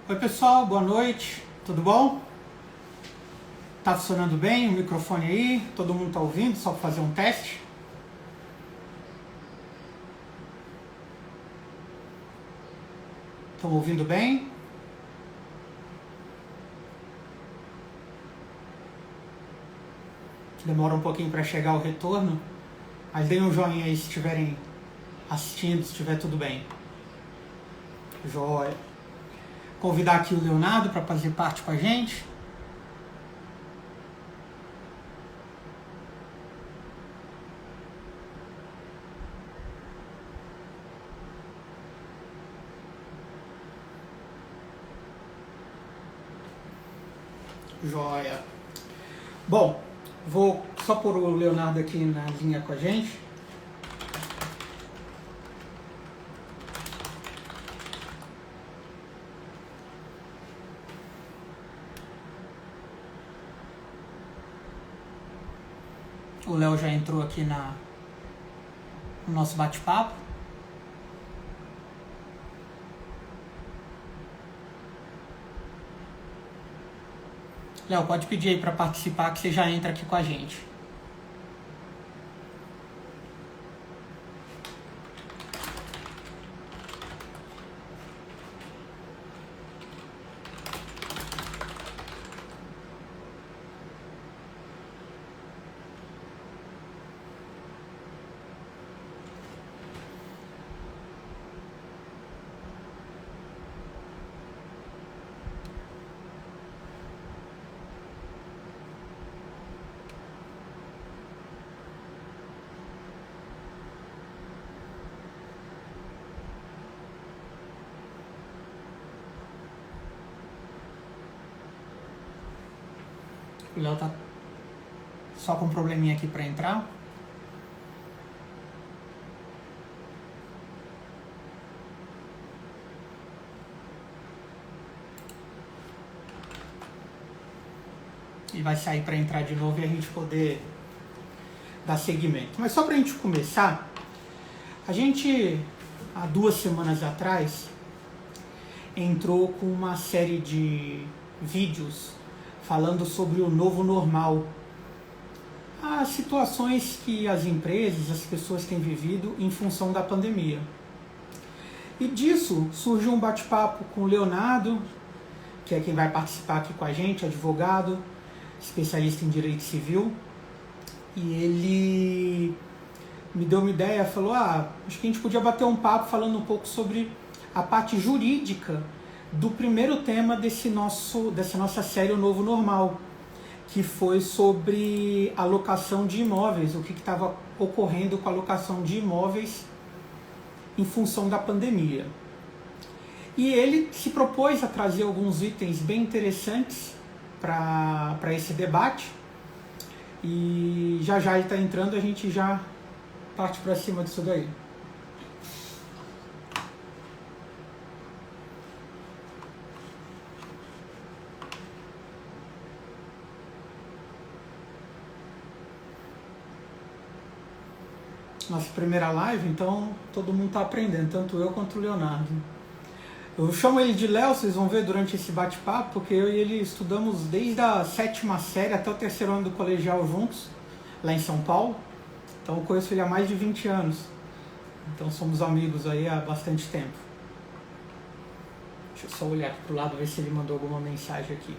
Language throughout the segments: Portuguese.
Oi pessoal, boa noite, tudo bom? Tá funcionando bem o microfone aí? Todo mundo tá ouvindo? Só para fazer um teste? Estão ouvindo bem? Demora um pouquinho para chegar o retorno, mas deem um joinha aí se estiverem assistindo, se estiver tudo bem. Joia. Convidar aqui o Leonardo para fazer parte com a gente. Joia. Bom, vou só pôr o Leonardo aqui na linha com a gente. O Léo já entrou aqui no nosso bate-papo. Léo, pode pedir aí para participar que você já entra aqui com a gente. O Léo tá só com um probleminha aqui para entrar. E vai sair para entrar de novo e a gente poder dar seguimento. Mas só para a gente começar, a gente, há 2 semanas atrás, entrou com uma série de vídeos falando sobre o novo normal. As situações que as empresas, as pessoas têm vivido em função da pandemia. E disso surgiu um bate-papo com o Leonardo, que é quem vai participar aqui com a gente, advogado, especialista em direito civil. E ele me deu uma ideia, falou, acho que a gente podia bater um papo falando um pouco sobre a parte jurídica do primeiro tema dessa nossa série O Novo Normal, que foi sobre a locação de imóveis, o que estava ocorrendo com a locação de imóveis em função da pandemia. E ele se propôs a trazer alguns itens bem interessantes para esse debate, e já ele está entrando, a gente já parte para cima disso daí. Nossa primeira live, então todo mundo está aprendendo, tanto eu quanto o Leonardo. Eu chamo ele de Léo, vocês vão ver durante esse bate-papo, porque eu e ele estudamos desde a 7ª série até o 3º ano do colegial juntos, lá em São Paulo. Então eu conheço ele há mais de 20 anos. Então somos amigos aí há bastante tempo. Deixa eu só olhar aqui pro lado, ver se ele mandou alguma mensagem aqui.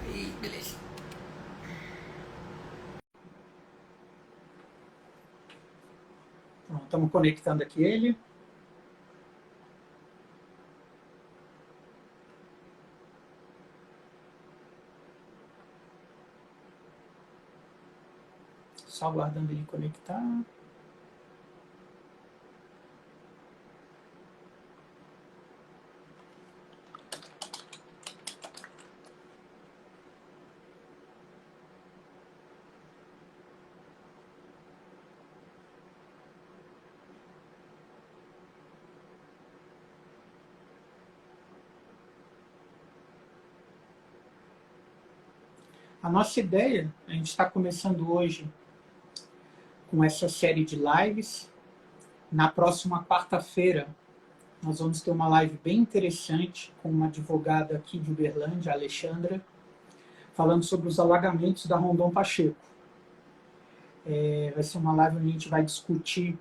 Aí, beleza. Pronto, estamos conectando aqui ele. Só aguardando ele conectar. A nossa ideia, a gente está começando hoje com essa série de lives. Na próxima quarta-feira, nós vamos ter uma live bem interessante com uma advogada aqui de Uberlândia, a Alexandra, falando sobre os alagamentos da Rondon Pacheco. Vai ser uma live onde a gente vai discutir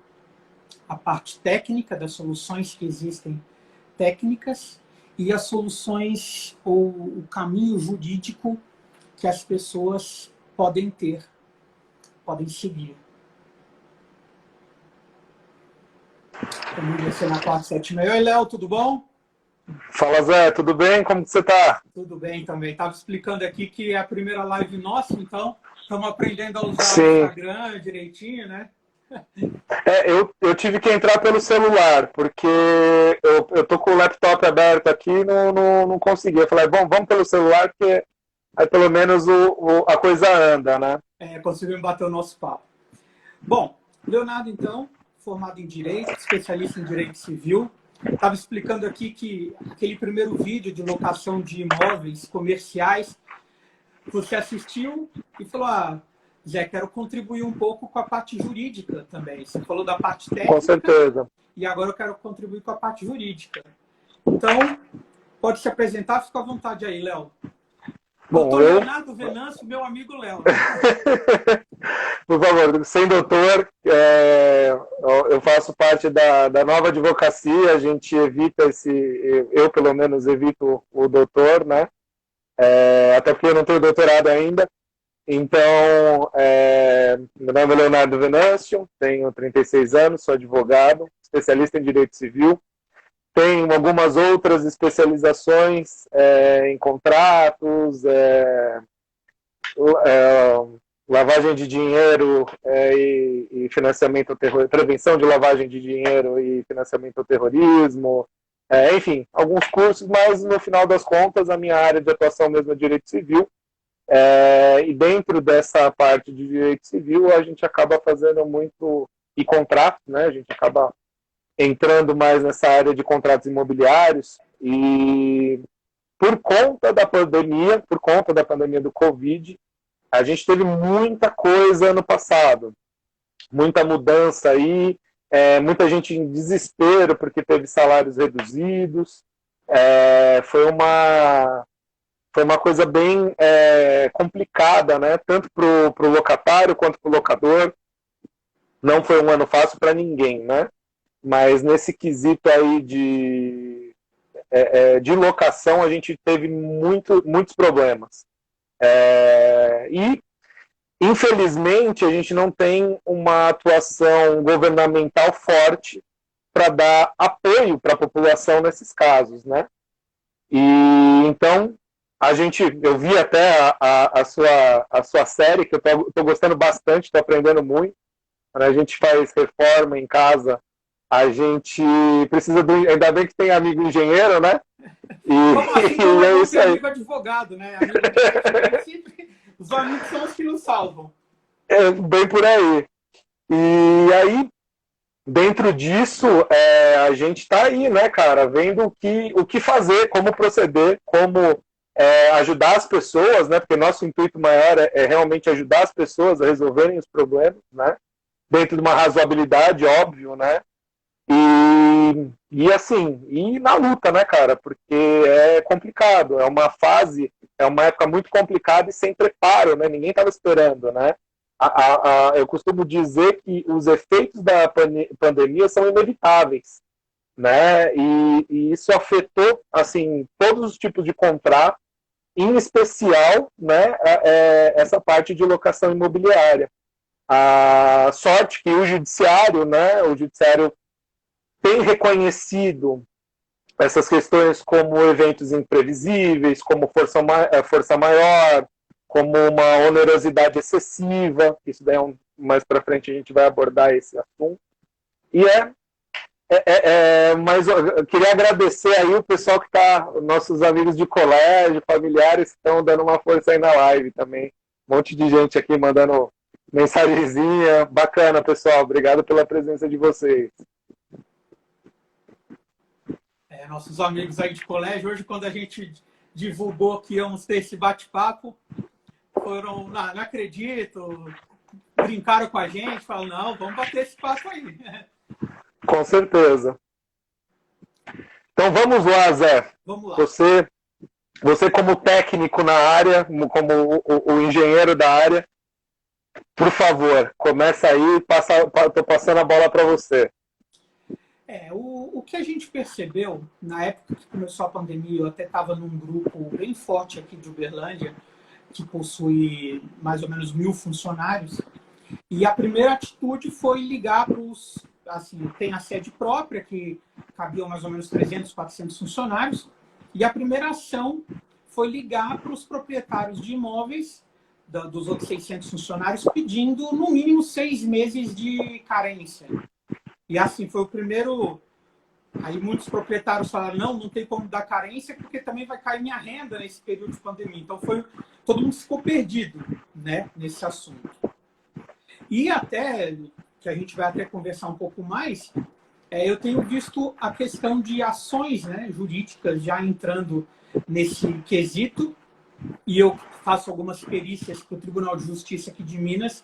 a parte técnica das soluções que existem técnicas e as soluções ou o caminho jurídico que as pessoas podem ter, podem seguir. Comigo vai ser na 476. Oi, Léo, tudo bom? Fala, Zé, tudo bem? Como que você tá? Tudo bem também. Estava explicando aqui que é a primeira live nossa, então estamos aprendendo a usar o Sim. Instagram direitinho, né? Eu tive que entrar pelo celular, porque eu tô com o laptop aberto aqui e não consegui. Eu falei, bom, vamos pelo celular, porque aí pelo menos a coisa anda, né? Conseguimos bater o nosso papo. Bom, Leonardo, então, formado em Direito, especialista em Direito Civil. Estava explicando aqui que aquele primeiro vídeo de locação de imóveis comerciais, você assistiu e falou, Zé, quero contribuir um pouco com a parte jurídica também. Você falou da parte técnica. Com certeza. E agora eu quero contribuir com a parte jurídica. Então, pode se apresentar, fica à vontade aí, Léo. Doutor Leonardo Venâncio, meu amigo Léo. Por favor, sem doutor, eu faço parte da nova advocacia, a gente evita eu pelo menos evito o doutor, né? Até porque eu não tenho doutorado ainda. Então, meu nome é Leonardo Venâncio, tenho 36 anos, sou advogado, especialista em Direito Civil. Tenho algumas outras especializações em contratos, lavagem de dinheiro e financiamento ao terrorismo, prevenção de lavagem de dinheiro e financiamento ao terrorismo, enfim, alguns cursos, mas no final das contas a minha área de atuação mesmo é Direito Civil. E dentro dessa parte de Direito Civil a gente acaba fazendo muito, e contratos, né? A gente acaba entrando mais nessa área de contratos imobiliários e por conta da pandemia do Covid, a gente teve muita coisa no passado, muita mudança aí, muita gente em desespero porque teve salários reduzidos, foi uma coisa bem complicada, né? Tanto para o locatário quanto para o locador. Não foi um ano fácil para ninguém, né? Mas nesse quesito aí de locação, a gente teve muitos problemas. E, infelizmente, a gente não tem uma atuação governamental forte para dar apoio para a população nesses casos, né? E, então, eu vi até a sua série, que eu estou gostando bastante, estou aprendendo muito. Quando a gente faz reforma em casa, a gente precisa ainda bem que tem amigo engenheiro, né? Como assim como é isso aí? Amigo advogado, né? Amigo de os amigos são os que nos salvam. Bem por aí. E aí, dentro disso, a gente está aí, né, cara, vendo o que fazer, como proceder, como ajudar as pessoas, né? Porque nosso intuito maior é realmente ajudar as pessoas a resolverem os problemas, né? Dentro de uma razoabilidade, óbvio, né? E assim, e na luta, né, cara? Porque é complicado, é uma época muito complicada e sem preparo, né? Ninguém estava esperando, né? Eu costumo dizer que os efeitos da pandemia são inevitáveis, né? E isso afetou, assim, todos os tipos de contrato, em especial, né, essa parte de locação imobiliária. A sorte que o judiciário, né, tem reconhecido essas questões como eventos imprevisíveis, como força maior, como uma onerosidade excessiva. Isso daí mais para frente a gente vai abordar esse assunto. E mas eu queria agradecer aí o pessoal que está, nossos amigos de colégio, familiares, que estão dando uma força aí na live também. Um monte de gente aqui mandando mensagenzinha. Bacana, pessoal. Obrigado pela presença de vocês. Nossos amigos aí de colégio, hoje quando a gente divulgou que íamos ter esse bate-papo, foram, não acredito, brincaram com a gente, falaram, não, vamos bater esse papo aí. Com certeza. Então vamos lá, Zé. Vamos lá. Você como técnico na área, como o engenheiro da área, por favor, começa aí, estou passando a bola para você. O que a gente percebeu, na época que começou a pandemia, eu até estava num grupo bem forte aqui de Uberlândia, que possui mais ou menos 1.000 funcionários, e a primeira atitude foi ligar para os... Assim, tem a sede própria, que cabiam mais ou menos 300, 400 funcionários, e a primeira ação foi ligar para os proprietários de imóveis dos outros 600 funcionários, pedindo no mínimo 6 meses de carência. E assim, foi o primeiro... Aí muitos proprietários falaram, não tem como dar carência, porque também vai cair minha renda nesse período de pandemia. Então, todo mundo ficou perdido, né, nesse assunto. E até, que a gente vai até conversar um pouco mais, eu tenho visto a questão de ações, né, jurídicas já entrando nesse quesito, e eu faço algumas perícias para o Tribunal de Justiça aqui de Minas.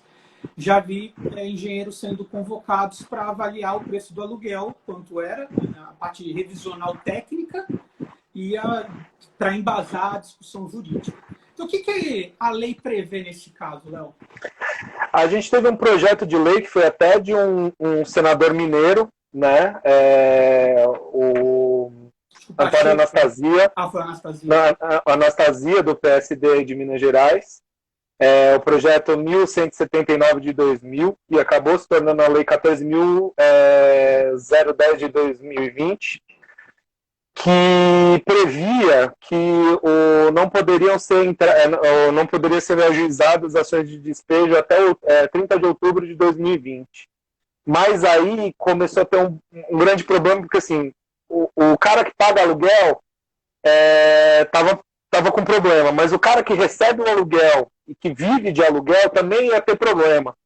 Já vi engenheiros sendo convocados para avaliar o preço do aluguel, quanto era, a parte revisional técnica, e para embasar a discussão jurídica. Então, o que a lei prevê nesse caso, Léo? A gente teve um projeto de lei que foi até de um senador mineiro, né? O Antônio Anastasia. Foi Anastasia. Anastasia, do PSD de Minas Gerais. O projeto 1179 de 2000 e acabou se tornando a lei 14.010 de 2020, que previa que não poderiam ser ajuizadas ações de despejo até 30 de outubro de 2020. Mas aí começou a ter um grande problema, porque assim, o cara que paga aluguel estava com problema, mas o cara que recebe o aluguel e que vive de aluguel também ia ter problema.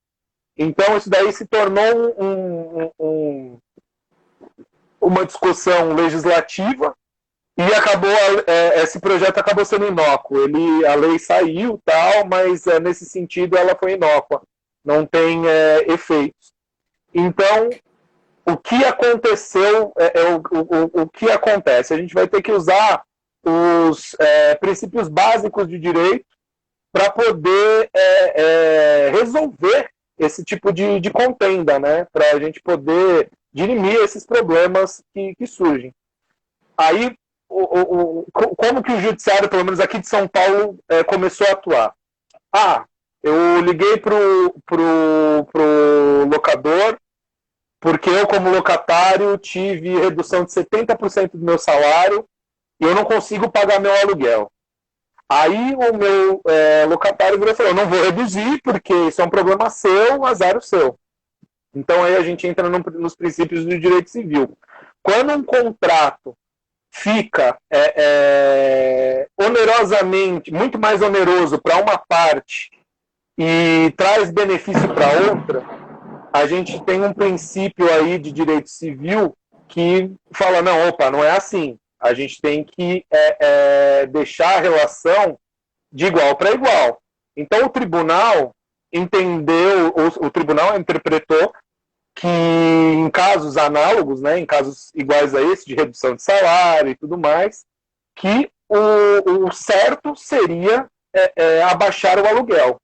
Então isso daí se tornou uma discussão legislativa e esse projeto acabou sendo inócuo. A lei saiu, tal, mas nesse sentido ela foi inócua, não tem efeitos. Então, o que aconteceu, o que acontece? A gente vai ter que usar os princípios básicos de direito para poder resolver esse tipo de contenda, né? Para a gente poder dirimir esses problemas que surgem. Aí, como que o judiciário, pelo menos aqui de São Paulo, começou a atuar? Eu liguei pro locador, porque eu, como locatário, tive redução de 70% do meu salário e eu não consigo pagar meu aluguel. Aí o meu locatário virou e falou, eu não vou reduzir, porque isso é um problema seu, azar o seu. Então aí a gente entra nos princípios do direito civil. Quando um contrato fica onerosamente, muito mais oneroso para uma parte e traz benefício para outra, a gente tem um princípio aí de direito civil que fala, não é assim. A gente tem que deixar a relação de igual para igual. Então o tribunal interpretou que em casos análogos, né, em casos iguais a esse, de redução de salário e tudo mais, que o certo seria abaixar o aluguel.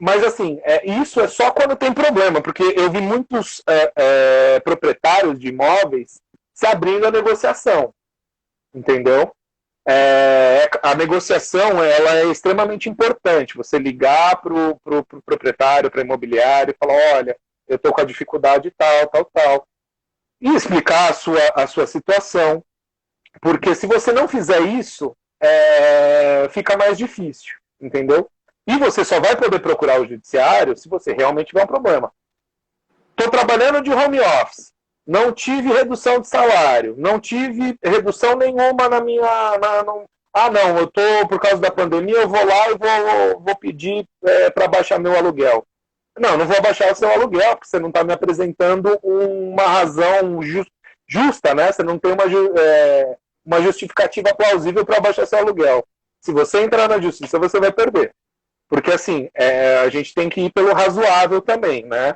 Mas assim, isso é só quando tem problema, porque eu vi muitos proprietários de imóveis se abrindo a negociação, entendeu? A negociação ela é extremamente importante. Você ligar para o proprietário, para a imobiliária e falar, olha, eu estou com a dificuldade tal, e explicar a sua situação, porque se você não fizer isso, fica mais difícil, entendeu? E você só vai poder procurar o judiciário se você realmente tiver um problema. Estou trabalhando de home office, não tive redução de salário, não tive redução nenhuma na minha... eu estou, por causa da pandemia, eu vou lá e vou pedir para baixar meu aluguel. Não vou abaixar o seu aluguel, porque você não está me apresentando uma razão justa, né? Você não tem uma justificativa plausível para abaixar seu aluguel. Se você entrar na justiça, você vai perder. Porque, assim, a gente tem que ir pelo razoável também, né?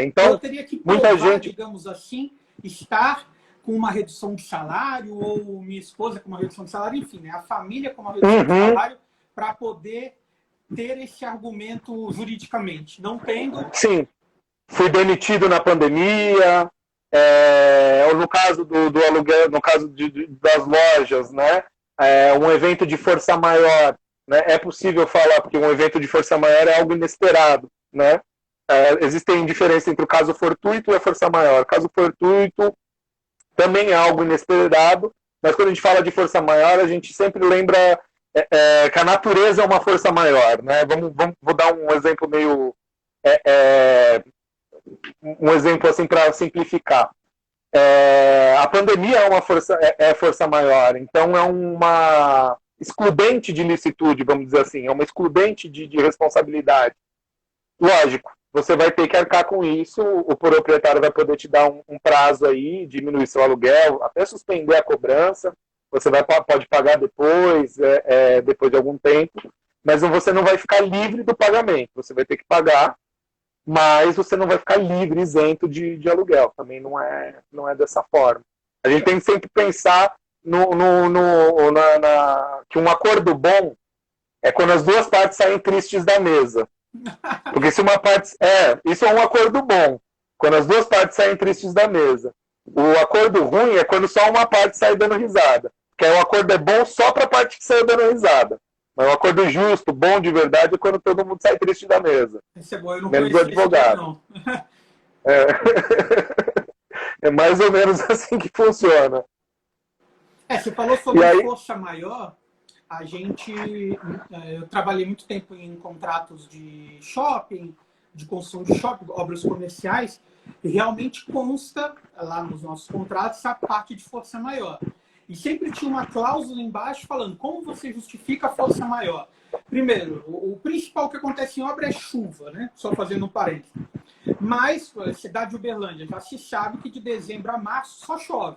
Então, eu teria que provar, muita gente... digamos assim, estar com uma redução de salário, ou minha esposa com uma redução de salário, enfim, né? A família com uma redução de salário, para poder ter esse argumento juridicamente. Não tendo... Sim. Fui demitido na pandemia, ou no caso do aluguel, no caso das lojas, né? Um evento de força maior, né? É possível falar, porque um evento de força maior é algo inesperado, né? Existem diferenças entre o caso fortuito e a força maior. O caso fortuito também é algo inesperado, mas quando a gente fala de força maior, a gente sempre lembra que a natureza é uma força maior, né? Vou dar um exemplo meio... um exemplo assim para simplificar. A pandemia é força maior, então é uma excludente de licitude, vamos dizer assim, é uma excludente de responsabilidade. Lógico, você vai ter que arcar com isso, o proprietário vai poder te dar um prazo aí, diminuir seu aluguel, até suspender a cobrança, você pode pagar depois, depois de algum tempo, mas você não vai ficar livre do pagamento, você vai ter que pagar, mas você não vai ficar livre, isento de aluguel. Também não é dessa forma. A gente tem que sempre pensar que um acordo bom é quando as duas partes saem tristes da mesa. Porque se uma parte... isso é um acordo bom. Quando as duas partes saem tristes da mesa. O acordo ruim é quando só uma parte sai dando risada. Porque aí o acordo é bom só para a parte que saiu dando risada. Mas um acordo justo, bom de verdade, é quando todo mundo sai triste da mesa. Esse é bom, eu não menos o advogado. É mais ou menos assim que funciona. Você falou sobre força maior. Eu trabalhei muito tempo em contratos de shopping, de construção de shopping, obras comerciais, e realmente consta lá nos nossos contratos essa parte de força maior. E sempre tinha uma cláusula embaixo falando como você justifica a força maior. Primeiro, o principal que acontece em obra é chuva, né? Só fazendo um parênteses. Mas, a cidade de Uberlândia, já se sabe que de dezembro a março só chove.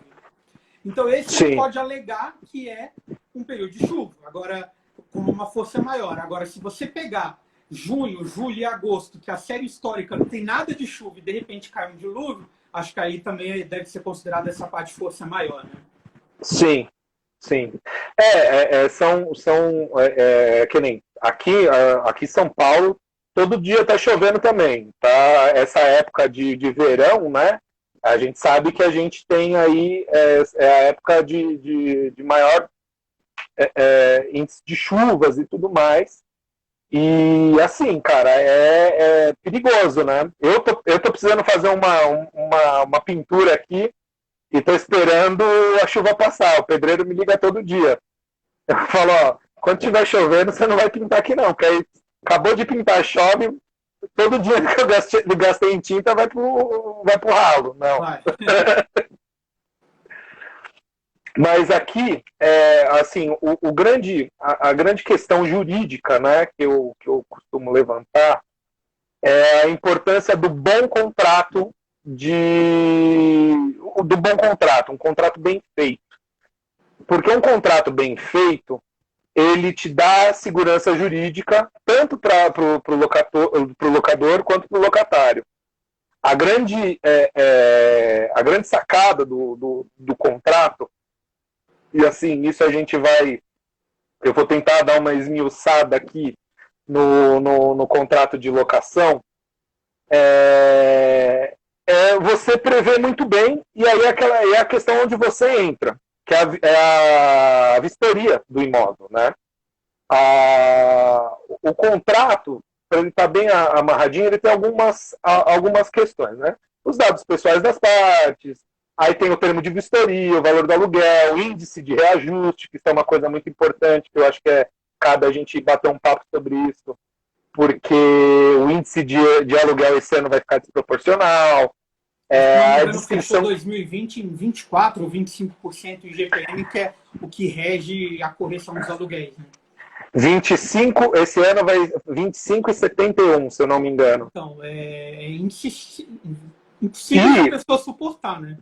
Então, esse pode alegar que é um período de chuva. Agora, como uma força maior. Agora, se você pegar junho, julho e agosto, que a série histórica não tem nada de chuva e de repente cai um dilúvio, acho que aí também deve ser considerada essa parte de força maior, né? Sim, sim. Que nem aqui em São Paulo, todo dia tá chovendo também, tá? Essa época de verão, né? A gente sabe que a gente tem aí a época de maior índice de chuvas e tudo mais. E assim, cara, é perigoso, né? Eu tô precisando fazer uma pintura aqui e tô esperando a chuva passar. O pedreiro me liga todo dia. Eu falo, quando tiver chovendo, você não vai pintar aqui não, porque aí acabou de pintar, chove, todo dia que eu gastei em tinta vai pro ralo. Não. Mas aqui, assim, a grande questão jurídica, né, que eu costumo levantar é a importância do bom contrato, um contrato bem feito. Porque um contrato bem feito, ele te dá segurança jurídica tanto para o locador quanto para o locatário. A grande sacada do contrato, e assim, isso eu vou tentar dar uma esmiuçada aqui no contrato de locação, você prevê muito bem, e aí é a questão onde você entra, que é a vistoria do imóvel, né? O contrato, para ele estar bem amarradinho, ele tem algumas questões, né? Os dados pessoais das partes, aí tem o termo de vistoria, o valor do aluguel, o índice de reajuste, que isso é uma coisa muito importante, que eu acho que cabe a gente bater um papo sobre isso, porque o índice de aluguel esse ano vai ficar desproporcional. A descrição... fechou 2020 em 24% ou 25% IGPM, que é o que rege a correção dos aluguéis, né? 25, esse ano vai 25,71, se eu não me engano. Então, é impossível a pessoa suportar, né?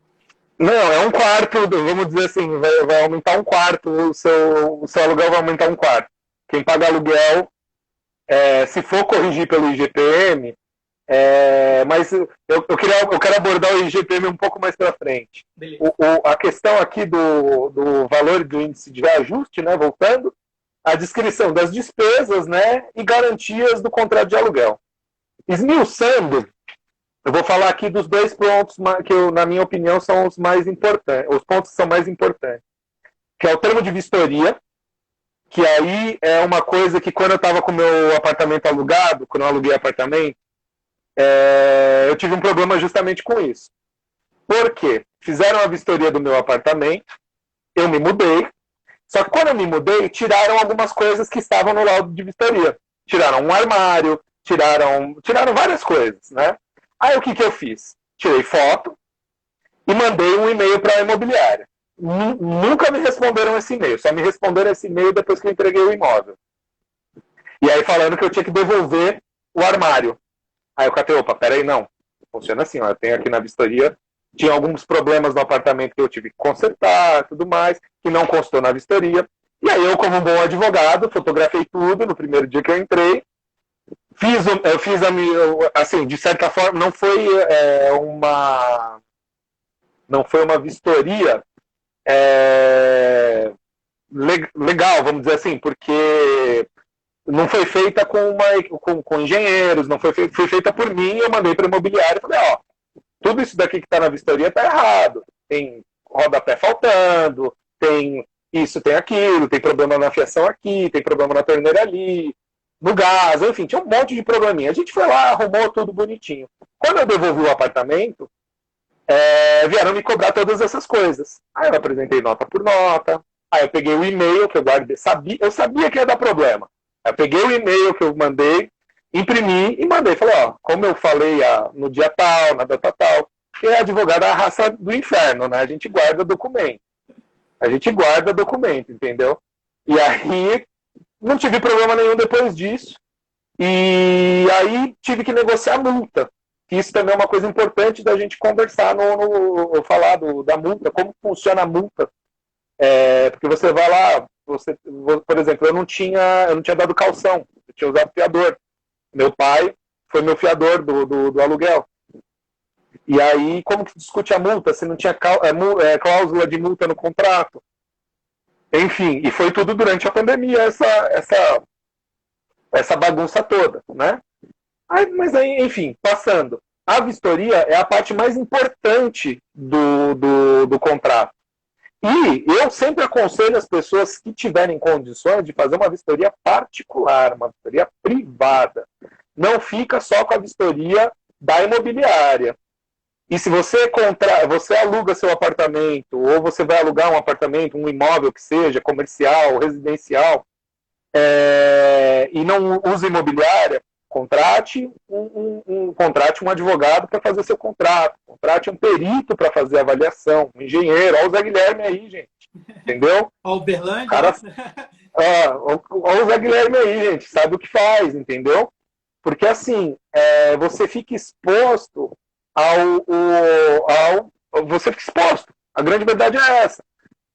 Não, é um quarto, vamos dizer assim, vai aumentar um quarto, o seu aluguel vai aumentar um quarto. Quem paga aluguel, se for corrigir pelo IGPM, mas eu quero abordar o IGPM um pouco mais para frente. A questão aqui do valor do índice de reajuste, né, voltando, a descrição das despesas, né, e garantias do contrato de aluguel. Esmiuçando, eu vou falar aqui dos dois pontos que, na minha opinião, são os mais importantes, os pontos que são mais importantes, que é o termo de vistoria, que aí é uma coisa que quando eu estava com o meu apartamento alugado, quando eu aluguei apartamento, eu tive um problema justamente com isso. Por quê? Fizeram a vistoria do meu apartamento, eu me mudei, só que quando eu me mudei, tiraram algumas coisas que estavam no laudo de vistoria. Tiraram um armário, tiraram várias coisas, né? Aí o que eu fiz? Tirei foto e mandei um e-mail para a imobiliária. Nunca me responderam esse e-mail, só me responderam esse e-mail depois que eu entreguei o imóvel. E aí falando que eu tinha que devolver o armário. Aí eu catei, opa, peraí, não. Funciona assim, ó, eu tenho aqui na vistoria, tinha alguns problemas no apartamento que eu tive que consertar, tudo mais, que não constou na vistoria. E aí eu, como um bom advogado, fotografei tudo no primeiro dia que eu entrei. Eu fiz assim, de certa forma, não foi uma vistoria legal, vamos dizer assim, porque não foi feita com engenheiros, não foi feita por mim, eu mandei para o imobiliário e falei, ó, tudo isso daqui que está na vistoria está errado, tem rodapé faltando, tem isso, tem aquilo, tem problema na fiação aqui, tem problema na torneira ali, no gás, enfim, tinha um monte de probleminha. A gente foi lá, arrumou tudo bonitinho. Quando eu devolvi o apartamento, vieram me cobrar todas essas coisas. Aí eu apresentei nota por nota, aí eu peguei o e-mail que eu guardei, eu sabia que ia dar problema. Aí eu peguei o e-mail que eu mandei, imprimi e mandei. Falei, ó, como eu falei no dia tal, na data tal, que é advogado a raça do inferno, né? A gente guarda documento. Entendeu? E aí não tive problema nenhum depois disso. E aí tive que negociar a multa. Isso também é uma coisa importante da gente conversar, falar da multa, como funciona a multa. Porque você vai lá, por exemplo, eu não tinha dado calção, eu tinha usado fiador. Meu pai foi meu fiador do aluguel. E aí, como que discute a multa? Se não tinha cláusula de multa no contrato? Enfim, e foi tudo durante a pandemia, essa bagunça toda, né? Mas aí, enfim, passando. A vistoria é a parte mais importante do contrato. E eu sempre aconselho as pessoas que tiverem condições de fazer uma vistoria particular, uma vistoria privada. Não fica só com a vistoria da imobiliária. E se você aluga seu apartamento, ou você vai alugar um apartamento, um imóvel que seja comercial, residencial, e não usa imobiliária, contrate um advogado para fazer seu contrato, contrate um perito para fazer a avaliação, um engenheiro. Olha o Zé Guilherme aí, gente. Entendeu? Olha o Uberlândia. Olha o Zé Guilherme aí, gente. Sabe o que faz, entendeu? Porque assim, você fica exposto você fica exposto. A grande verdade é essa.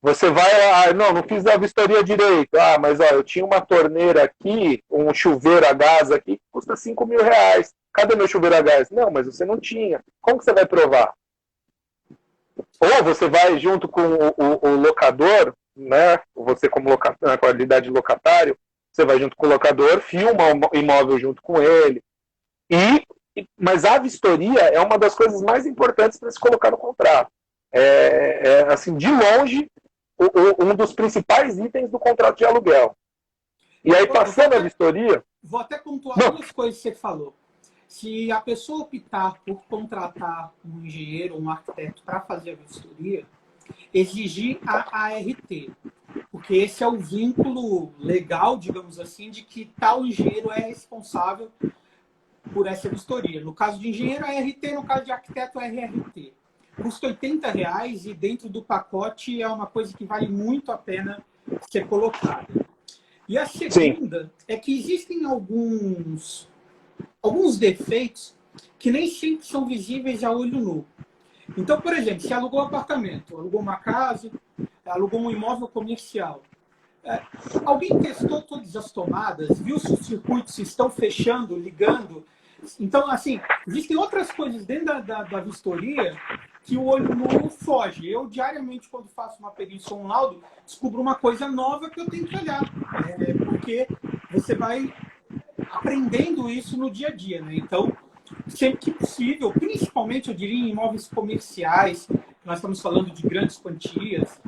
Você vai lá, não fiz a vistoria direito. Mas eu tinha uma torneira aqui, um chuveiro a gás aqui, que custa R$5.000. Cadê meu chuveiro a gás? Não, mas você não tinha. Como que você vai provar? Ou você vai junto com o locador, né? Você como na qualidade de locatário, você vai junto com o locador, filma o imóvel junto com ele. Mas a vistoria é uma das coisas mais importantes para se colocar no contrato. Assim, de longe, um dos principais itens do contrato de aluguel. E aí, passando a vistoria... Vou até pontuar duas coisas que você falou. Se a pessoa optar por contratar um engenheiro, um arquiteto para fazer a vistoria, exigir a ART. Porque esse é o vínculo legal, digamos assim, de que tal engenheiro é responsável por essa vistoria. No caso de engenheiro, é ART, no caso de arquiteto, é RRT. Custa R$80 e dentro do pacote é uma coisa que vale muito a pena ser colocada. E a segunda é que existem alguns defeitos que nem sempre são visíveis a olho nu. Então, por exemplo, se alugou um apartamento, alugou uma casa, alugou um imóvel comercial, alguém testou todas as tomadas, viu se os circuitos estão fechando, ligando? Então, assim, existem outras coisas dentro da vistoria que o olho nu foge. Eu, diariamente, quando faço uma perícia ou um laudo, descubro uma coisa nova que eu tenho que olhar. Porque você vai aprendendo isso no dia a dia, né? Então, sempre que possível, principalmente, eu diria, em imóveis comerciais, nós estamos falando de grandes quantias,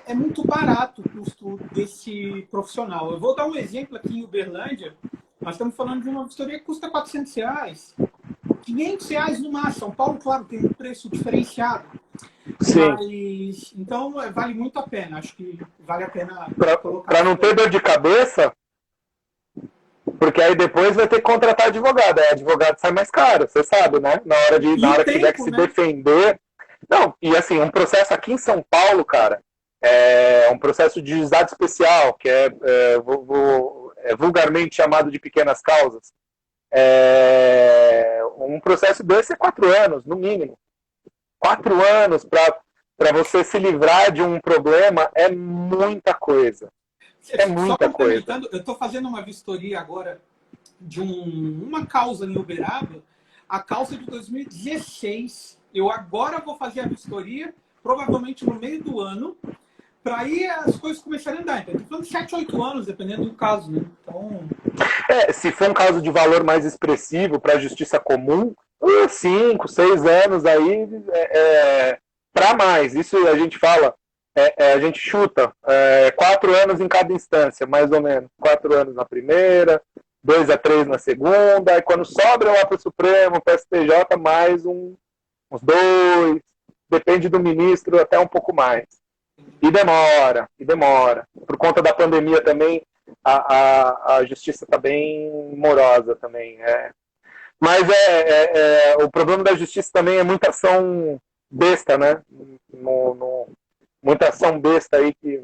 é muito barato o custo desse profissional. Eu vou dar um exemplo aqui em Uberlândia. Nós estamos falando de uma vistoria que custa R$ 400, R$ 500 no máximo. São Paulo, claro, tem um preço diferenciado. Sim. Mas, então, vale muito a pena. Acho que vale a pena colocar. Para não ter dor de cabeça, porque aí depois vai ter que contratar advogado. Aí advogado sai mais caro, você sabe, né? Na hora que tiver que se defender. Não, e assim, um processo aqui em São Paulo, cara, é um processo de juizado especial, que é vulgarmente chamado de pequenas causas. Um processo desse é 4 anos, no mínimo. 4 anos para você se livrar de um problema é muita coisa. É muita coisa. Eu estou fazendo uma vistoria agora de uma causa em Uberaba, a causa de 2016. Eu agora vou fazer a vistoria, provavelmente no meio do ano, para aí as coisas começarem a andar. Então, estou falando de 7, 8 anos, dependendo do caso, né? Então... se for um caso de valor mais expressivo para a justiça comum, 5, 6 anos aí para mais. Isso a gente fala, a gente chuta 4 anos em cada instância, mais ou menos. 4 anos na primeira, 2 a 3 na segunda, e quando sobra lá para o Supremo, para o STJ, mais uns 2, depende do ministro, até um pouco mais. E demora. Por conta da pandemia também, a justiça está bem morosa também. Mas o problema da justiça também é muita ação besta, né? Muita ação besta aí que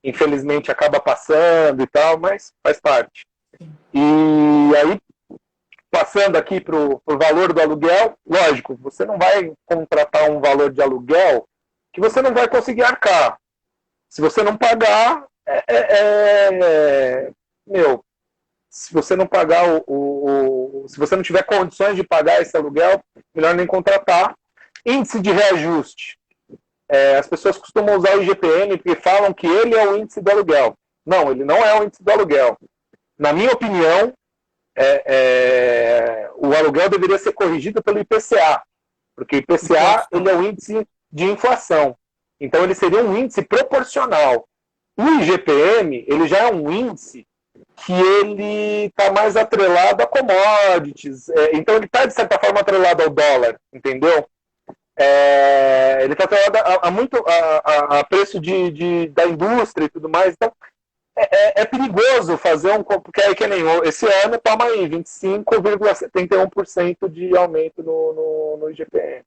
infelizmente acaba passando e tal, mas faz parte. E aí, passando aqui para o valor do aluguel, lógico, você não vai contratar um valor de aluguel que você não vai conseguir arcar. Se você não pagar, se você não pagar se você não tiver condições de pagar esse aluguel, melhor nem contratar. Índice de reajuste. As pessoas costumam usar o IGPM porque falam que ele é o índice do aluguel. Não, ele não é o índice do aluguel. Na minha opinião, o aluguel deveria ser corrigido pelo IPCA, porque o IPCA ele é o índice de inflação. Então, ele seria um índice proporcional. O IGPM, ele já é um índice que ele está mais atrelado a commodities. Então, ele está, de certa forma, atrelado ao dólar, entendeu? Ele está atrelado a preço da indústria e tudo mais. Então, é perigoso fazer porque aí que nem esse ano, toma aí, 25,71% de aumento no IGPM.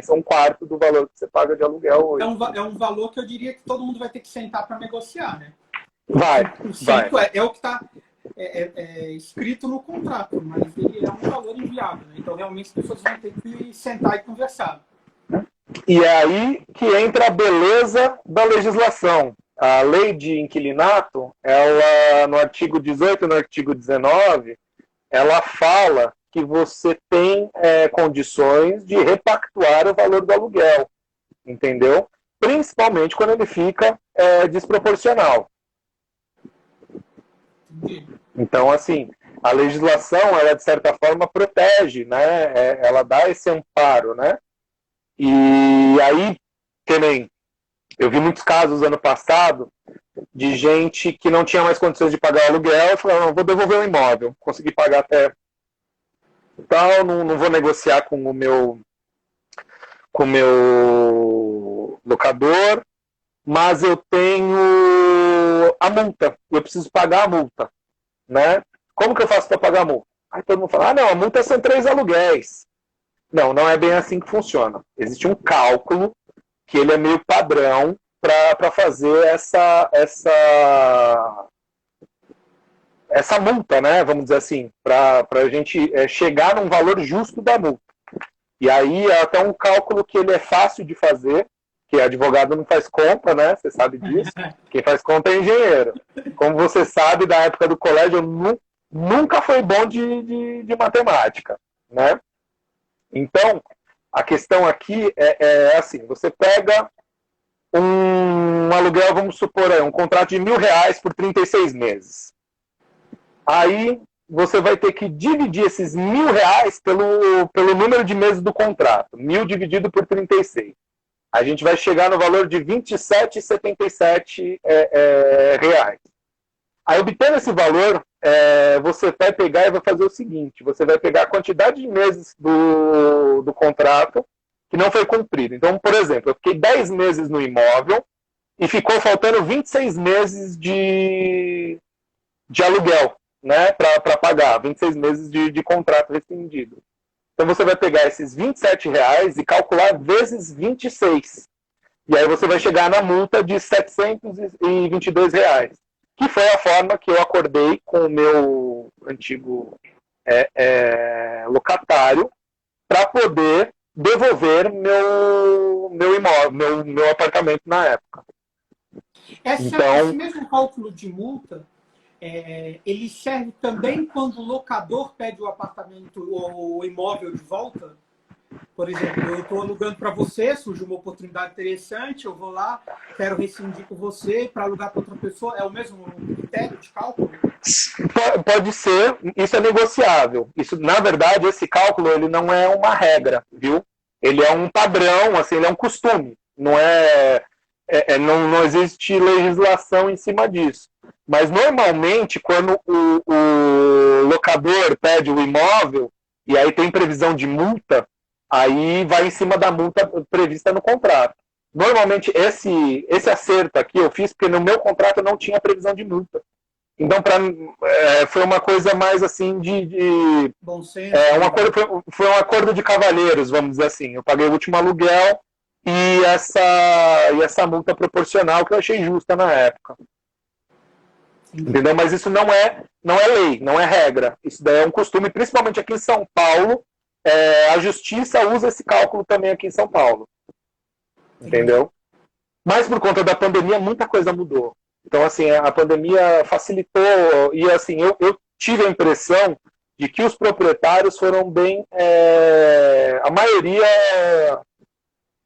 São um quarto do valor que você paga de aluguel hoje. É um valor que eu diria que todo mundo vai ter que sentar para negociar, né? Vai. É o que está escrito no contrato, mas ele é um valor inviável, né? Então, realmente, as pessoas vão ter que sentar e conversar. E é aí que entra a beleza da legislação. A lei de inquilinato, ela, no artigo 18 e no artigo 19, ela fala que você tem condições de repactuar o valor do aluguel, entendeu? Principalmente quando ele fica desproporcional. Então, assim, a legislação, ela, de certa forma, protege, né? Ela dá esse amparo, né? E aí, que nem eu vi muitos casos ano passado de gente que não tinha mais condições de pagar o aluguel e falou, não, vou devolver o imóvel, consegui pagar até tal, não vou negociar com o meu locador, mas eu tenho a multa, eu preciso pagar a multa, né? Como que eu faço para pagar a multa? Aí todo mundo fala, não, a multa são 3 aluguéis. Não é bem assim que funciona. Existe um cálculo que ele é meio padrão para fazer essa multa, né? Vamos dizer assim, para a gente chegar num valor justo da multa. E aí é até um cálculo que ele é fácil de fazer, que advogado não faz conta, né? Você sabe disso. Quem faz conta é engenheiro. Como você sabe, da época do colégio, eu nunca foi bom de matemática, né? Então, a questão aqui é assim, você pega um aluguel, vamos supor, um contrato de R$1.000 por 36 meses. Aí você vai ter que dividir esses R$1.000 pelo número de meses do contrato. 1.000 dividido por 36. A gente vai chegar no valor de R$27,77 reais. Aí, obtendo esse valor, você vai pegar e vai fazer o seguinte, você vai pegar a quantidade de meses do contrato que não foi cumprido. Então, por exemplo, eu fiquei 10 meses no imóvel e ficou faltando 26 meses de aluguel, né, para pagar, 26 meses de contrato rescindido. Então, você vai pegar esses R$27 e calcular vezes 26. E aí você vai chegar na multa de R$722. Que foi a forma que eu acordei com o meu antigo locatário para poder devolver meu imóvel, meu apartamento na época. Esse mesmo cálculo de multa, ele serve também quando o locador pede o apartamento ou o imóvel de volta? Por exemplo, eu estou alugando para você, surge uma oportunidade interessante, eu vou lá, quero rescindir com você para alugar para outra pessoa. É o mesmo critério de cálculo? Pode ser, isso é negociável. Isso, na verdade, esse cálculo ele não é uma regra, viu? Ele é um padrão, assim, ele é um costume. Não não existe legislação em cima disso. Mas, normalmente, quando o locador pede o imóvel, e aí tem previsão de multa, aí vai em cima da multa prevista no contrato. Normalmente, esse acerto aqui eu fiz porque no meu contrato não tinha previsão de multa. Então, foi uma coisa mais assim de bom senso. Foi um acordo de cavalheiros, vamos dizer assim. Eu paguei o último aluguel e essa multa proporcional que eu achei justa na época. Entendeu? Mas isso não é lei, não é regra. Isso daí é um costume, principalmente aqui em São Paulo. A justiça usa esse cálculo também aqui em São Paulo. Entendeu? Mas por conta da pandemia, muita coisa mudou. Então, assim, a pandemia facilitou, e assim, eu tive a impressão de que os proprietários foram bem... A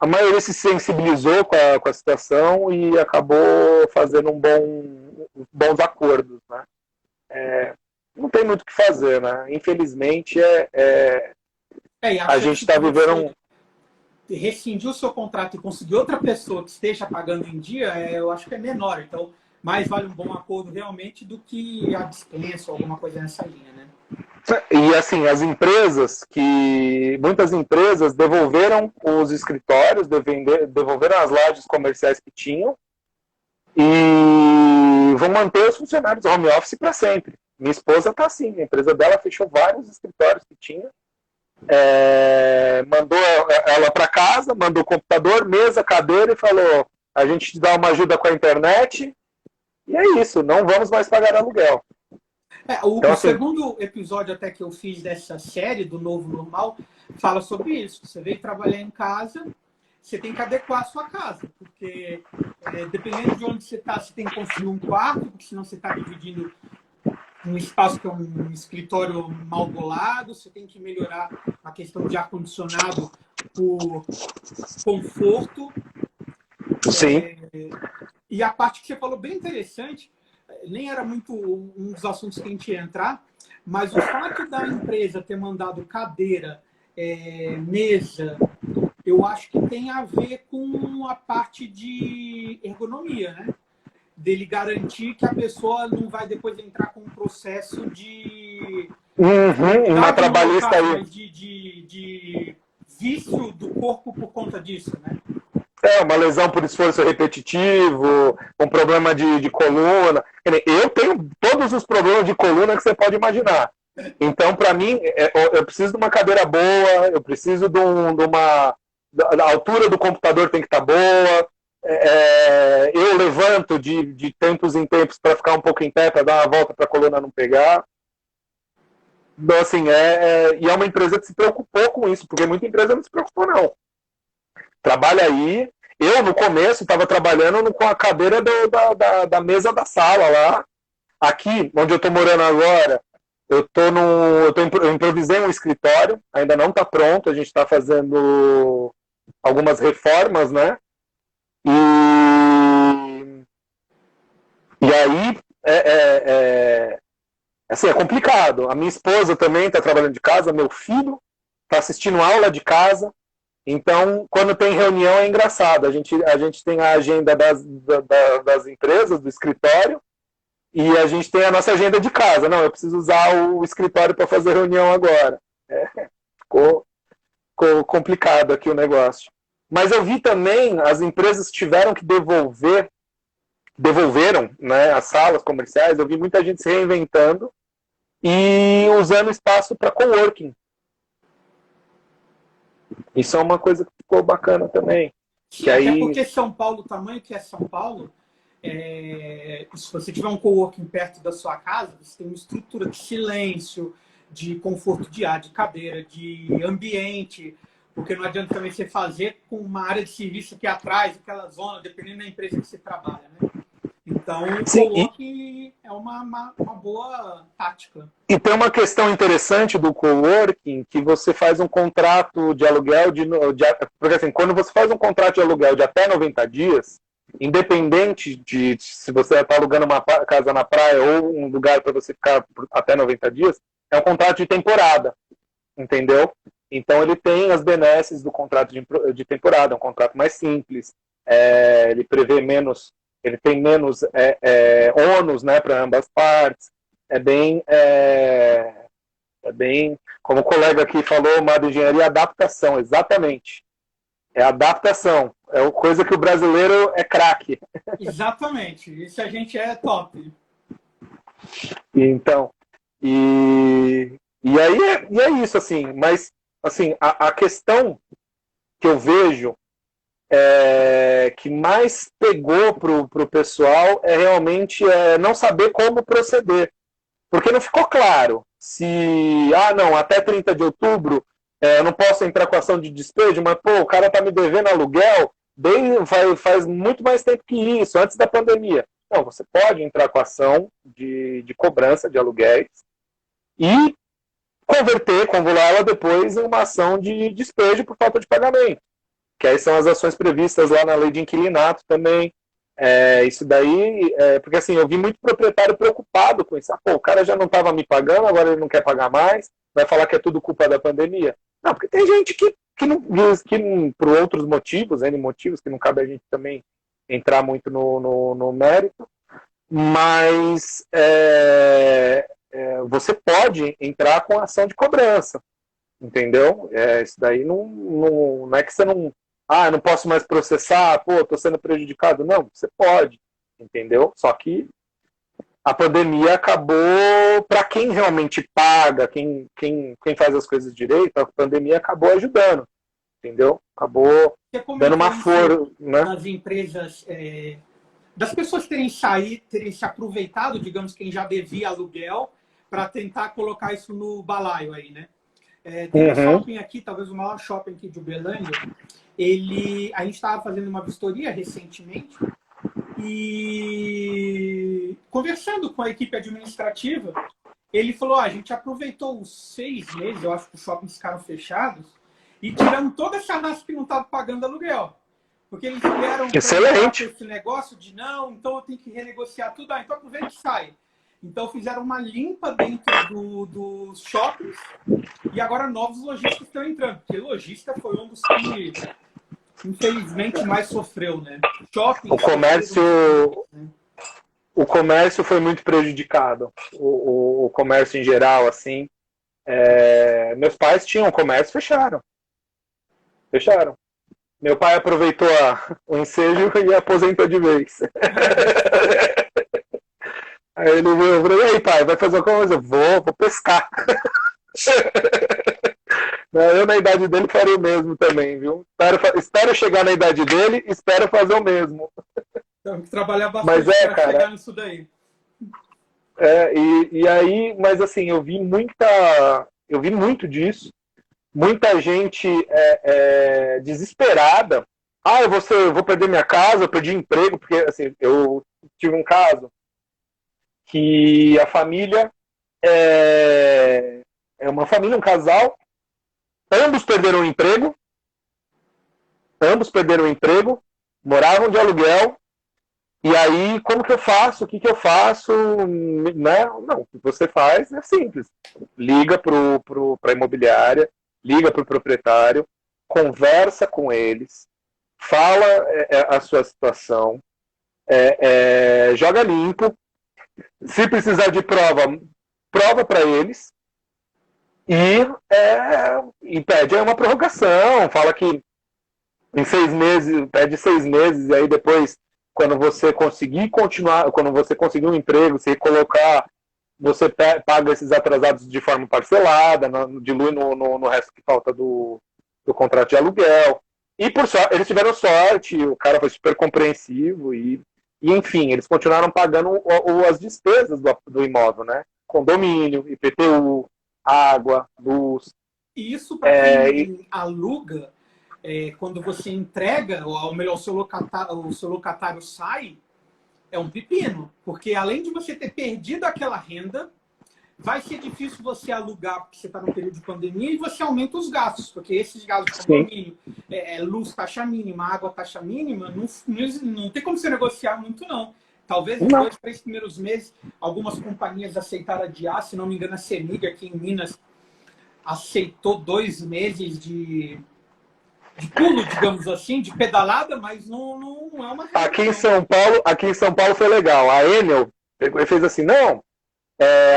maioria se sensibilizou com a situação e acabou fazendo bons acordos, né? Não tem muito o que fazer, né? Infelizmente, a gente está vivendo rescindir o seu contrato e conseguir outra pessoa que esteja pagando em dia, eu acho que é menor. Então, mais vale um bom acordo realmente do que a dispensa ou alguma coisa nessa linha, né? E assim, muitas empresas devolveram os escritórios, devolveram as lajes comerciais que tinham e vão manter os funcionários home office para sempre. Minha esposa está assim, a empresa dela fechou vários escritórios que tinha, mandou ela para casa, mandou computador, mesa, cadeira e falou: a gente te dá uma ajuda com a internet e é isso, não vamos mais pagar aluguel. O segundo episódio até que eu fiz dessa série do Novo Normal fala sobre isso. Você veio trabalhar em casa, você tem que adequar a sua casa, porque dependendo de onde você está, você tem que construir um quarto, porque senão você está dividindo um espaço que é um escritório mal bolado, você tem que melhorar a questão de ar-condicionado por conforto. Sim. E a parte que você falou bem interessante, nem era muito um dos assuntos que a gente ia entrar, mas o fato da empresa ter mandado cadeira, mesa, eu acho que tem a ver com a parte de ergonomia, né? Dele garantir que a pessoa não vai depois entrar com um processo de... uma trabalhista aí. De vício do corpo por conta disso, né? Uma lesão por esforço repetitivo, um problema de coluna. Eu tenho todos os problemas de coluna que você pode imaginar. Então, para mim, eu preciso de uma cadeira boa, eu preciso de uma... A altura do computador tem que estar boa. Eu levanto de tempos em tempos para ficar um pouco em pé, para dar uma volta para a coluna não pegar. Então, assim, e é uma empresa que se preocupou com isso, porque muita empresa não se preocupou, não. Trabalha aí. Eu, no começo, estava trabalhando com a cadeira da mesa da sala lá. Aqui, onde eu estou morando agora, eu improvisei um escritório, ainda não está pronto, a gente está fazendo algumas reformas, né? E aí, assim, é complicado. A minha esposa também está trabalhando de casa, meu filho está assistindo aula de casa. Então, quando tem reunião é engraçado. A gente tem a agenda das empresas, do escritório, e a gente tem a nossa agenda de casa. Não, eu preciso usar o escritório para fazer reunião agora. Ficou complicado aqui o negócio. Mas eu vi também as empresas tiveram que devolveram, né, as salas comerciais. Eu vi muita gente se reinventando e usando espaço para coworking. Isso é uma coisa que ficou bacana também. Sim, que até aí... porque São Paulo, o tamanho que é São Paulo, se você tiver um coworking perto da sua casa, você tem uma estrutura de silêncio, de conforto de ar, de cadeira, de ambiente, porque não adianta também você fazer com uma área de serviço aqui atrás, aquela zona, dependendo da empresa que você trabalha, né? Então, o coworking é uma boa tática. E tem uma questão interessante do coworking, que você faz um contrato de aluguel porque assim, quando você faz um contrato de aluguel de até 90 dias, independente de se você está alugando uma casa na praia ou um lugar para você ficar por até 90 dias, é um contrato de temporada, entendeu? Então ele tem as benesses do contrato de temporada, é um contrato mais simples, ele prevê menos, ele tem menos ônus, né, para ambas partes. É bem, como o colega aqui falou, uma engenharia adaptação, exatamente. É adaptação. É uma coisa que o brasileiro é craque. Exatamente. Isso a gente é top. Então, e aí é isso, assim. Mas, assim, a questão que eu vejo que mais pegou pro pessoal é realmente não saber como proceder. Porque não ficou claro se, não, até 30 de outubro eu não posso entrar com ação de despejo, mas, pô, o cara tá me devendo aluguel faz muito mais tempo que isso, antes da pandemia. Não, você pode entrar com ação de cobrança de aluguéis e convolar ela depois em uma ação de despejo por falta de pagamento. Que aí são as ações previstas lá na lei de inquilinato também. Isso daí, porque assim, eu vi muito proprietário preocupado com isso. O cara já não estava me pagando, agora ele não quer pagar mais, vai falar que é tudo culpa da pandemia. Não, porque tem gente que por outros motivos, N motivos, que não cabe a gente também entrar muito no mérito, mas você pode entrar com ação de cobrança, entendeu? Isso daí não é que você não... eu não posso mais processar, estou sendo prejudicado. Não, você pode, entendeu? Só que a pandemia acabou, para quem realmente paga, quem faz as coisas direito, a pandemia acabou ajudando, entendeu? Acabou dando uma força, né? Das empresas, das pessoas terem se aproveitado, digamos, quem já devia aluguel, para tentar colocar isso no balaio aí, né? Tem um shopping aqui, talvez o maior shopping aqui de Uberlândia, a gente estava fazendo uma vistoria recentemente e conversando com a equipe administrativa, ele falou, a gente aproveitou os 6 meses, eu acho que os shoppings ficaram fechados, e tirando toda essa raça que não estava pagando aluguel. Porque eles vieram com esse negócio de não, então eu tenho que renegociar tudo, então aproveita e sai. Então fizeram uma limpa dentro dos shoppings e agora novos lojistas estão entrando, porque lojista foi um dos que infelizmente mais sofreu, né? Shopping. O comércio foi muito prejudicado. O comércio em geral, assim. Meus pais tinham comércio, fecharam. Meu pai aproveitou o ensejo e aposentou de vez. Aí ele falou, e aí, pai, vai fazer alguma coisa? Vou pescar. Eu, na idade dele, faria o mesmo também, viu? Espero chegar na idade dele, espero fazer o mesmo. Tem que trabalhar bastante para chegar nisso daí. E aí, mas assim, eu vi muito disso, muita gente desesperada. Ah, eu vou perder minha casa, eu perdi emprego, porque assim, eu tive um caso que a família é uma família, um casal, ambos perderam o emprego, moravam de aluguel. E aí, como que eu faço? O que que eu faço? Né? Não, o que você faz é simples. Liga para a imobiliária, liga para o proprietário, conversa com eles, fala a sua situação, joga limpo. Se precisar de prova, prova para eles e pede uma prorrogação. Fala que em 6 meses, pede 6 meses, e aí depois, quando você conseguir continuar, quando você conseguir um emprego, se colocar, você paga esses atrasados de forma parcelada, dilui no resto que falta do contrato de aluguel. E por sorte, eles tiveram sorte, o cara foi super compreensivo e enfim, eles continuaram pagando as despesas do imóvel, né? Condomínio, IPTU, água, luz. E isso, para quem aluga, quando você entrega, ou melhor, o seu locatário sai, é um pepino. Porque além de você ter perdido aquela renda, vai ser difícil você alugar, porque você está no período de pandemia, e você aumenta os gastos, porque esses gastos de condomínio, luz, taxa mínima, água, taxa mínima, não tem como você negociar muito, não. Talvez nos 2, 3 primeiros meses, algumas companhias aceitaram adiar, se não me engano, a CEMIG aqui em Minas aceitou 2 meses de pulo, digamos assim, de pedalada, mas não é uma regra. Aqui em São Paulo foi legal. A Enel fez assim, não,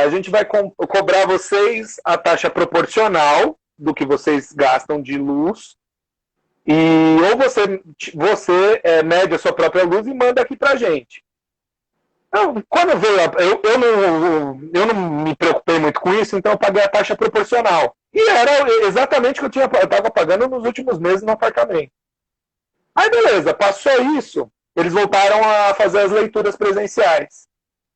a gente vai cobrar vocês a taxa proporcional do que vocês gastam de luz, e ou você mede a sua própria luz e manda aqui pra gente. Então, quando eu não me preocupei muito com isso, então eu paguei a taxa proporcional. E era exatamente o que eu estava pagando nos últimos meses no apartamento. Aí beleza, passou isso, eles voltaram a fazer as leituras presenciais.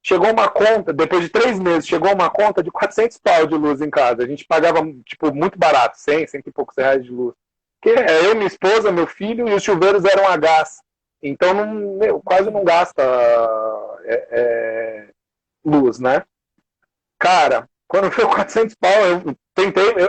Chegou uma conta, depois de 3 meses, chegou uma conta de 400 pau de luz em casa. A gente pagava, tipo, muito barato, 100 e poucos reais de luz. Porque eu, minha esposa, meu filho, e os chuveiros eram a gás. Então, quase não gasta luz, né? Cara, quando foi 400 pau,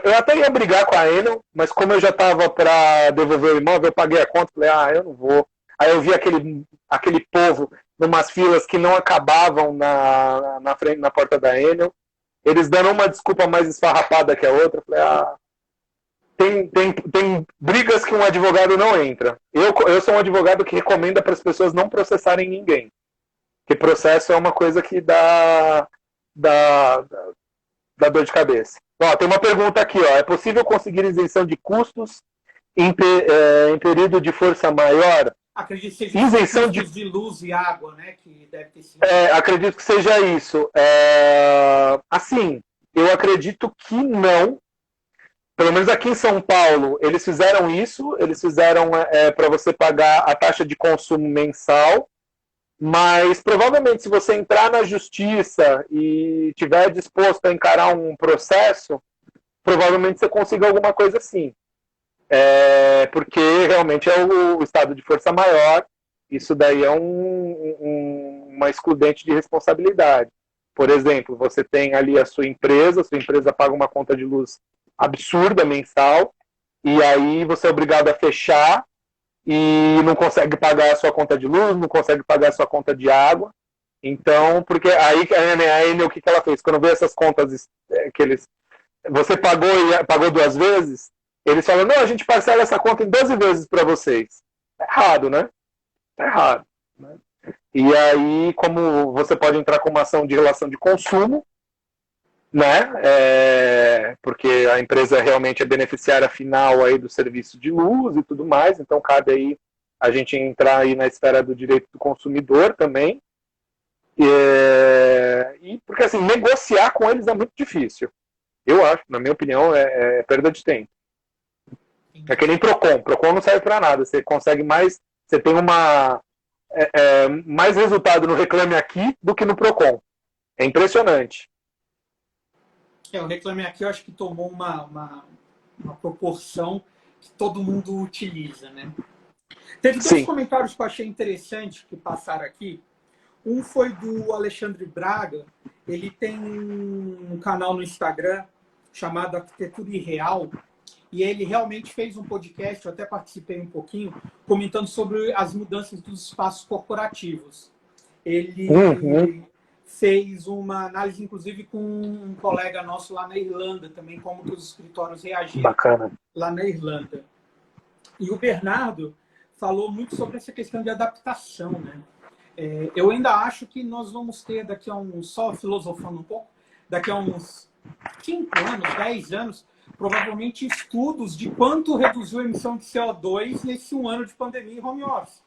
eu até ia brigar com a Enel, mas como eu já estava para devolver o imóvel, eu paguei a conta, falei, eu não vou. Aí eu vi aquele povo numas filas que não acabavam na frente, na porta da Enel, eles dando uma desculpa mais esfarrapada que a outra, falei, tem brigas que um advogado não entra. Eu sou um advogado que recomenda para as pessoas não processarem ninguém, porque processo é uma coisa que dá dor de cabeça. Ó, tem uma pergunta aqui, ó. É possível conseguir isenção de custos em período de força maior? Acredito que seja isenção de luz e água, né? Que deve ter sido. Acredito que seja isso. Assim, eu acredito que não. Pelo menos aqui em São Paulo, eles fizeram isso. Eles fizeram para você pagar a taxa de consumo mensal. Mas provavelmente, se você entrar na justiça e estiver disposto a encarar um processo, provavelmente você consiga alguma coisa assim. Porque realmente é o estado de força maior, isso daí é uma excludente de responsabilidade. Por exemplo, você tem ali a sua empresa paga uma conta de luz absurda mensal, e aí você é obrigado a fechar e não consegue pagar a sua conta de luz, não consegue pagar a sua conta de água. Então, porque aí a Enel, o que ela fez? Quando veio essas contas que você pagou 2 vezes, eles falam, não, a gente parcela essa conta em 12 vezes para vocês. É errado, né? É errado. Né? E aí, como você pode entrar com uma ação de relação de consumo, né? Porque a empresa realmente é beneficiária final aí do serviço de luz e tudo mais, então cabe aí a gente entrar aí na esfera do direito do consumidor também. Porque assim, negociar com eles é muito difícil. Eu acho, na minha opinião, é perda de tempo. É que nem Procon. Procon não serve para nada. Você consegue mais. Você tem mais resultado no Reclame Aqui do que no Procon. É impressionante. Eu reclamei aqui, eu acho que tomou uma proporção que todo mundo utiliza, né? Teve dois Sim. comentários que eu achei interessante que passaram aqui. Um foi do Alexandre Braga. Ele tem um canal no Instagram chamado Arquitetura Irreal. E ele realmente fez um podcast, eu até participei um pouquinho, comentando sobre as mudanças dos espaços corporativos. Uhum. Ele fez uma análise, inclusive, com um colega nosso lá na Irlanda, também como que os escritórios reagiram Bacana. lá na Irlanda. E o Bernardo falou muito sobre essa questão de adaptação, né? Eu ainda acho que nós vamos ter daqui a só filosofando um pouco, daqui a uns 5 anos, 10 anos, provavelmente estudos de quanto reduziu a emissão de CO2 nesse 1 ano de pandemia e home office.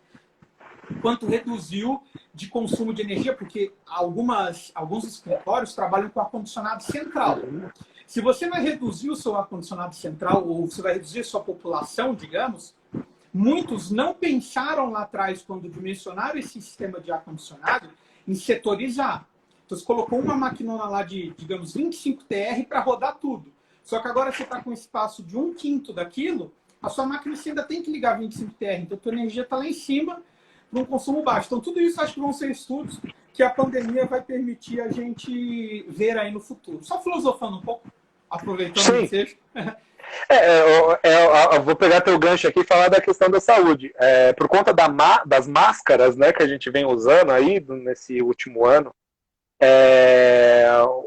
Quanto reduziu de consumo de energia, porque alguns escritórios trabalham com ar-condicionado central. Se você vai reduzir o seu ar-condicionado central, ou você vai reduzir a sua população, digamos, muitos não pensaram lá atrás, quando dimensionaram esse sistema de ar-condicionado, em setorizar. Então, você colocou uma maquinona lá de, digamos, 25 TR para rodar tudo. Só que agora você está com espaço de 1/5 daquilo, a sua máquina você ainda tem que ligar 25 TR. Então, a tua energia está lá em cima para um consumo baixo. Então, tudo isso acho que vão ser estudos que a pandemia vai permitir a gente ver aí no futuro. Só filosofando um pouco, aproveitando o ensejo. Eu vou pegar teu gancho aqui e falar da questão da saúde. Por conta das máscaras, né, que a gente vem usando aí nesse último ano,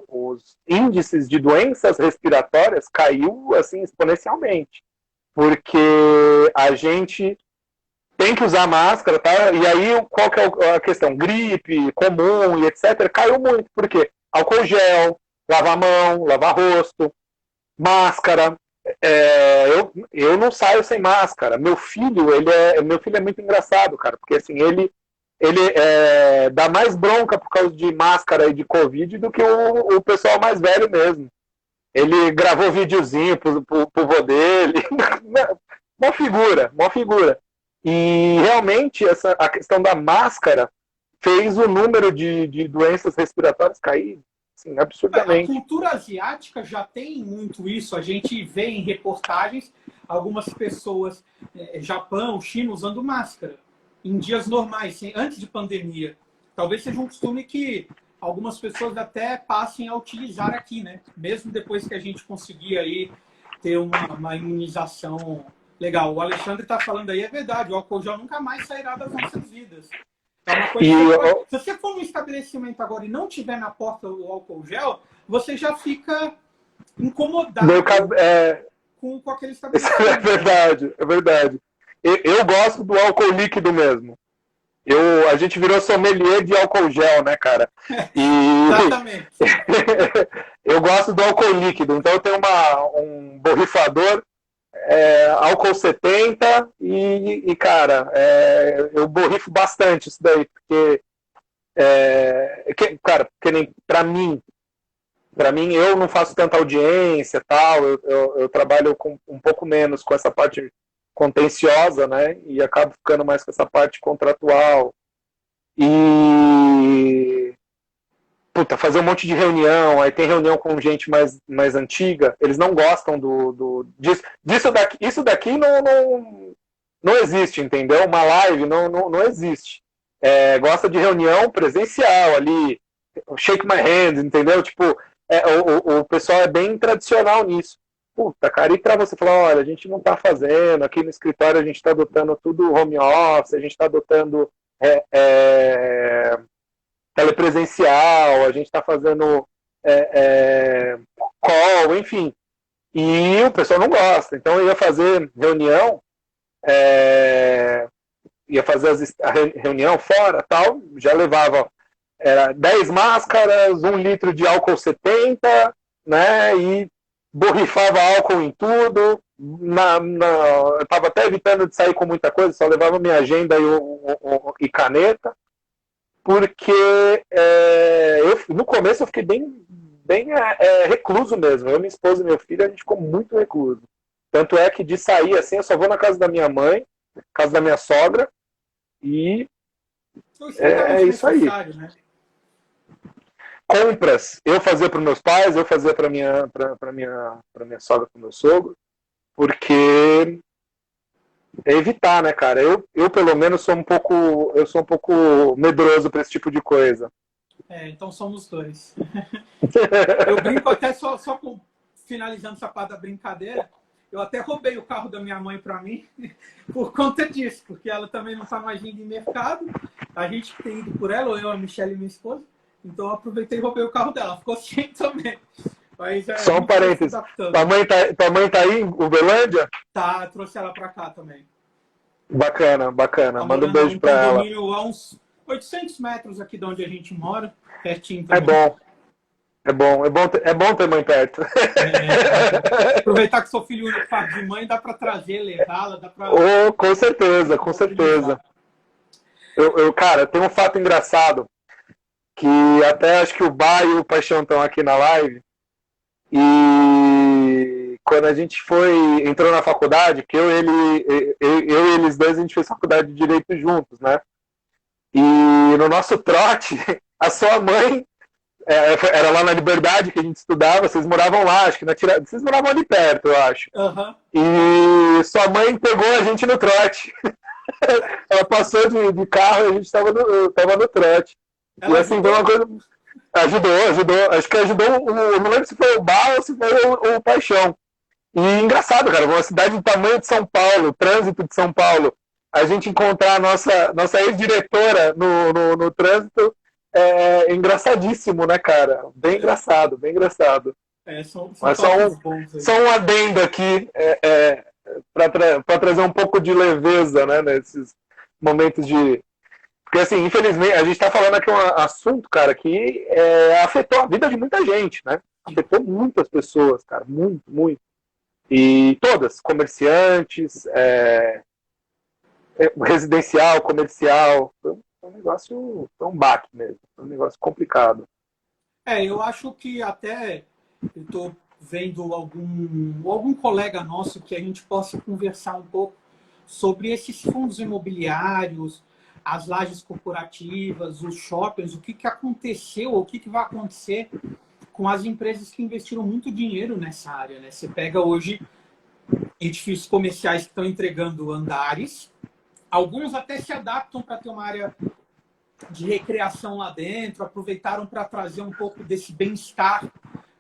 os índices de doenças respiratórias caiu assim exponencialmente, porque a gente tem que usar máscara, tá? E aí qual que é a questão? Gripe comum e etc. caiu muito, por quê? Álcool gel, lavar mão, lavar rosto, máscara. Eu não saio sem máscara. Meu filho é muito engraçado, cara, porque assim ele dá mais bronca por causa de máscara e de Covid do que o pessoal mais velho mesmo. Ele gravou videozinho pro vô dele. Mó figura. E realmente a questão da máscara fez o número de doenças respiratórias cair assim, A absurdamente. cultura asiática já tem muito isso. A gente vê em reportagens algumas pessoas, Japão, China, usando máscara em dias normais, antes de pandemia. Talvez seja um costume que algumas pessoas até passem a utilizar aqui, né? Mesmo depois que a gente conseguir aí ter uma imunização legal. O Alexandre está falando aí, é verdade, o álcool gel nunca mais sairá das nossas vidas. É uma coisa se você for num estabelecimento agora e não tiver na porta o álcool gel, você já fica incomodado com aquele estabelecimento. É verdade. Eu gosto do álcool líquido mesmo. A gente virou sommelier de álcool gel, né, cara? Exatamente. Eu gosto do álcool líquido. Então eu tenho um borrifador álcool 70 e cara, eu borrifo bastante isso daí, porque cara, porque nem pra mim eu não faço tanta audiência tal, eu trabalho um pouco menos com essa parte contenciosa, né, e acabo ficando mais com essa parte contratual e fazer um monte de reunião, aí tem reunião com gente mais antiga, eles não gostam disso daqui, isso daqui não existe, entendeu? Uma live não existe. Gosta de reunião presencial ali, shake my hand, entendeu? Tipo, o pessoal é bem tradicional nisso. Cara, e pra você falar, olha, a gente não tá fazendo, aqui no escritório a gente tá adotando tudo home office, a gente tá adotando telepresencial, a gente está fazendo call, enfim. E o pessoal não gosta. Então eu ia fazer reunião, ia fazer a reunião fora, tal, já levava 10 máscaras, 1 litro de álcool 70, né, e borrifava álcool em tudo. Eu estava até evitando de sair com muita coisa, só levava minha agenda e caneta, porque no começo eu fiquei bem recluso mesmo. Eu, minha esposa e meu filho, a gente ficou muito recluso. Tanto é que de sair assim, eu só vou na casa da minha mãe, casa da minha sogra, e é isso aí. Né? compras eu fazia para os meus pais, eu fazia para minha sogra, para o meu sogro, porque é evitar, né, cara? Eu pelo menos sou um pouco medroso para esse tipo de coisa. Então somos dois. Eu brinco até finalizando essa parte da brincadeira. Eu até roubei o carro da minha mãe para mim por conta disso, porque ela também não está mais indo em mercado. A gente tem ido por ela, ou eu, a Michelle e minha esposa. Então eu aproveitei e roubei o carro dela. Ficou sem também. Mas, só um parênteses. Tua mãe tá aí em Uberlândia? Tá, trouxe ela para cá também. Bacana. Tá. Manda um beijo para ela. A uns 800 metros aqui de onde a gente mora, pertinho também. É bom ter mãe perto. Aproveitar que sou filho único, parte de mãe, dá para trazer, levá-la, dá para... Com certeza. Cara, tem um fato engraçado, que até acho que o Bai e o Paixão estão aqui na live, e quando a gente entrou na faculdade, que eu e eles dois, a gente fez faculdade de Direito juntos, né? E no nosso trote, a sua mãe, era lá na Liberdade que a gente estudava, vocês moravam lá, acho que vocês moravam ali perto, eu acho. Uhum. E sua mãe pegou a gente no trote. Ela passou de carro e a gente tava no trote. Ela e assim, foi uma coisa... Ajudou. Acho que ajudou, eu não lembro se foi o Bar ou se foi o Paixão. E engraçado, cara, uma cidade do tamanho de São Paulo, trânsito de São Paulo, a gente encontrar a nossa ex-diretora no trânsito é engraçadíssimo, né, cara? Bem engraçado. Mas só um adendo aqui para trazer um pouco de leveza, né, nesses momentos de... Porque, assim, infelizmente, a gente está falando aqui um assunto, cara, que afetou a vida de muita gente, né? Afetou muitas pessoas, cara, muito. E todas, comerciantes, residencial, comercial, foi um negócio, foi um baque mesmo, foi um negócio complicado. Eu acho que até eu estou vendo algum colega nosso que a gente possa conversar um pouco sobre esses fundos imobiliários, as lajes corporativas, os shoppings, o que aconteceu, o que vai acontecer com as empresas que investiram muito dinheiro nessa área, né? Você pega hoje edifícios comerciais que estão entregando andares, alguns até se adaptam para ter uma área de recreação lá dentro, aproveitaram para trazer um pouco desse bem-estar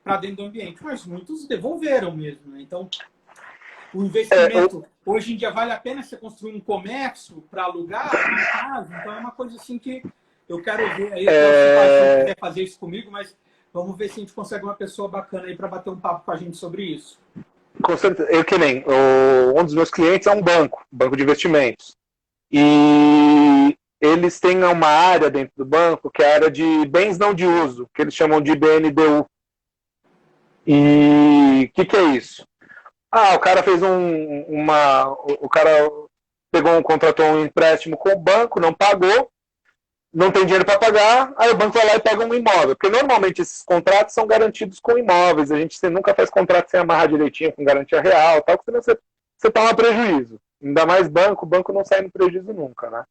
para dentro do ambiente, mas muitos devolveram mesmo, né? Então, o investimento, hoje em dia, vale a pena você construir um comércio para alugar uma casa? Então, é uma coisa assim que eu quero ver aí. Se quer fazer isso comigo, mas vamos ver se a gente consegue uma pessoa bacana aí para bater um papo com a gente sobre isso. Com certeza. Um dos meus clientes é um banco de investimentos. E eles têm uma área dentro do banco que é a área de bens não de uso, que eles chamam de BNDU. E o que é isso? O cara fez o cara contratou um empréstimo com o banco, não pagou, não tem dinheiro para pagar, aí o banco vai lá e pega um imóvel. Porque normalmente esses contratos são garantidos com imóveis, você nunca faz contrato sem amarrar direitinho, com garantia real, tal, porque senão você toma prejuízo. Ainda mais o banco não sai no prejuízo nunca, né?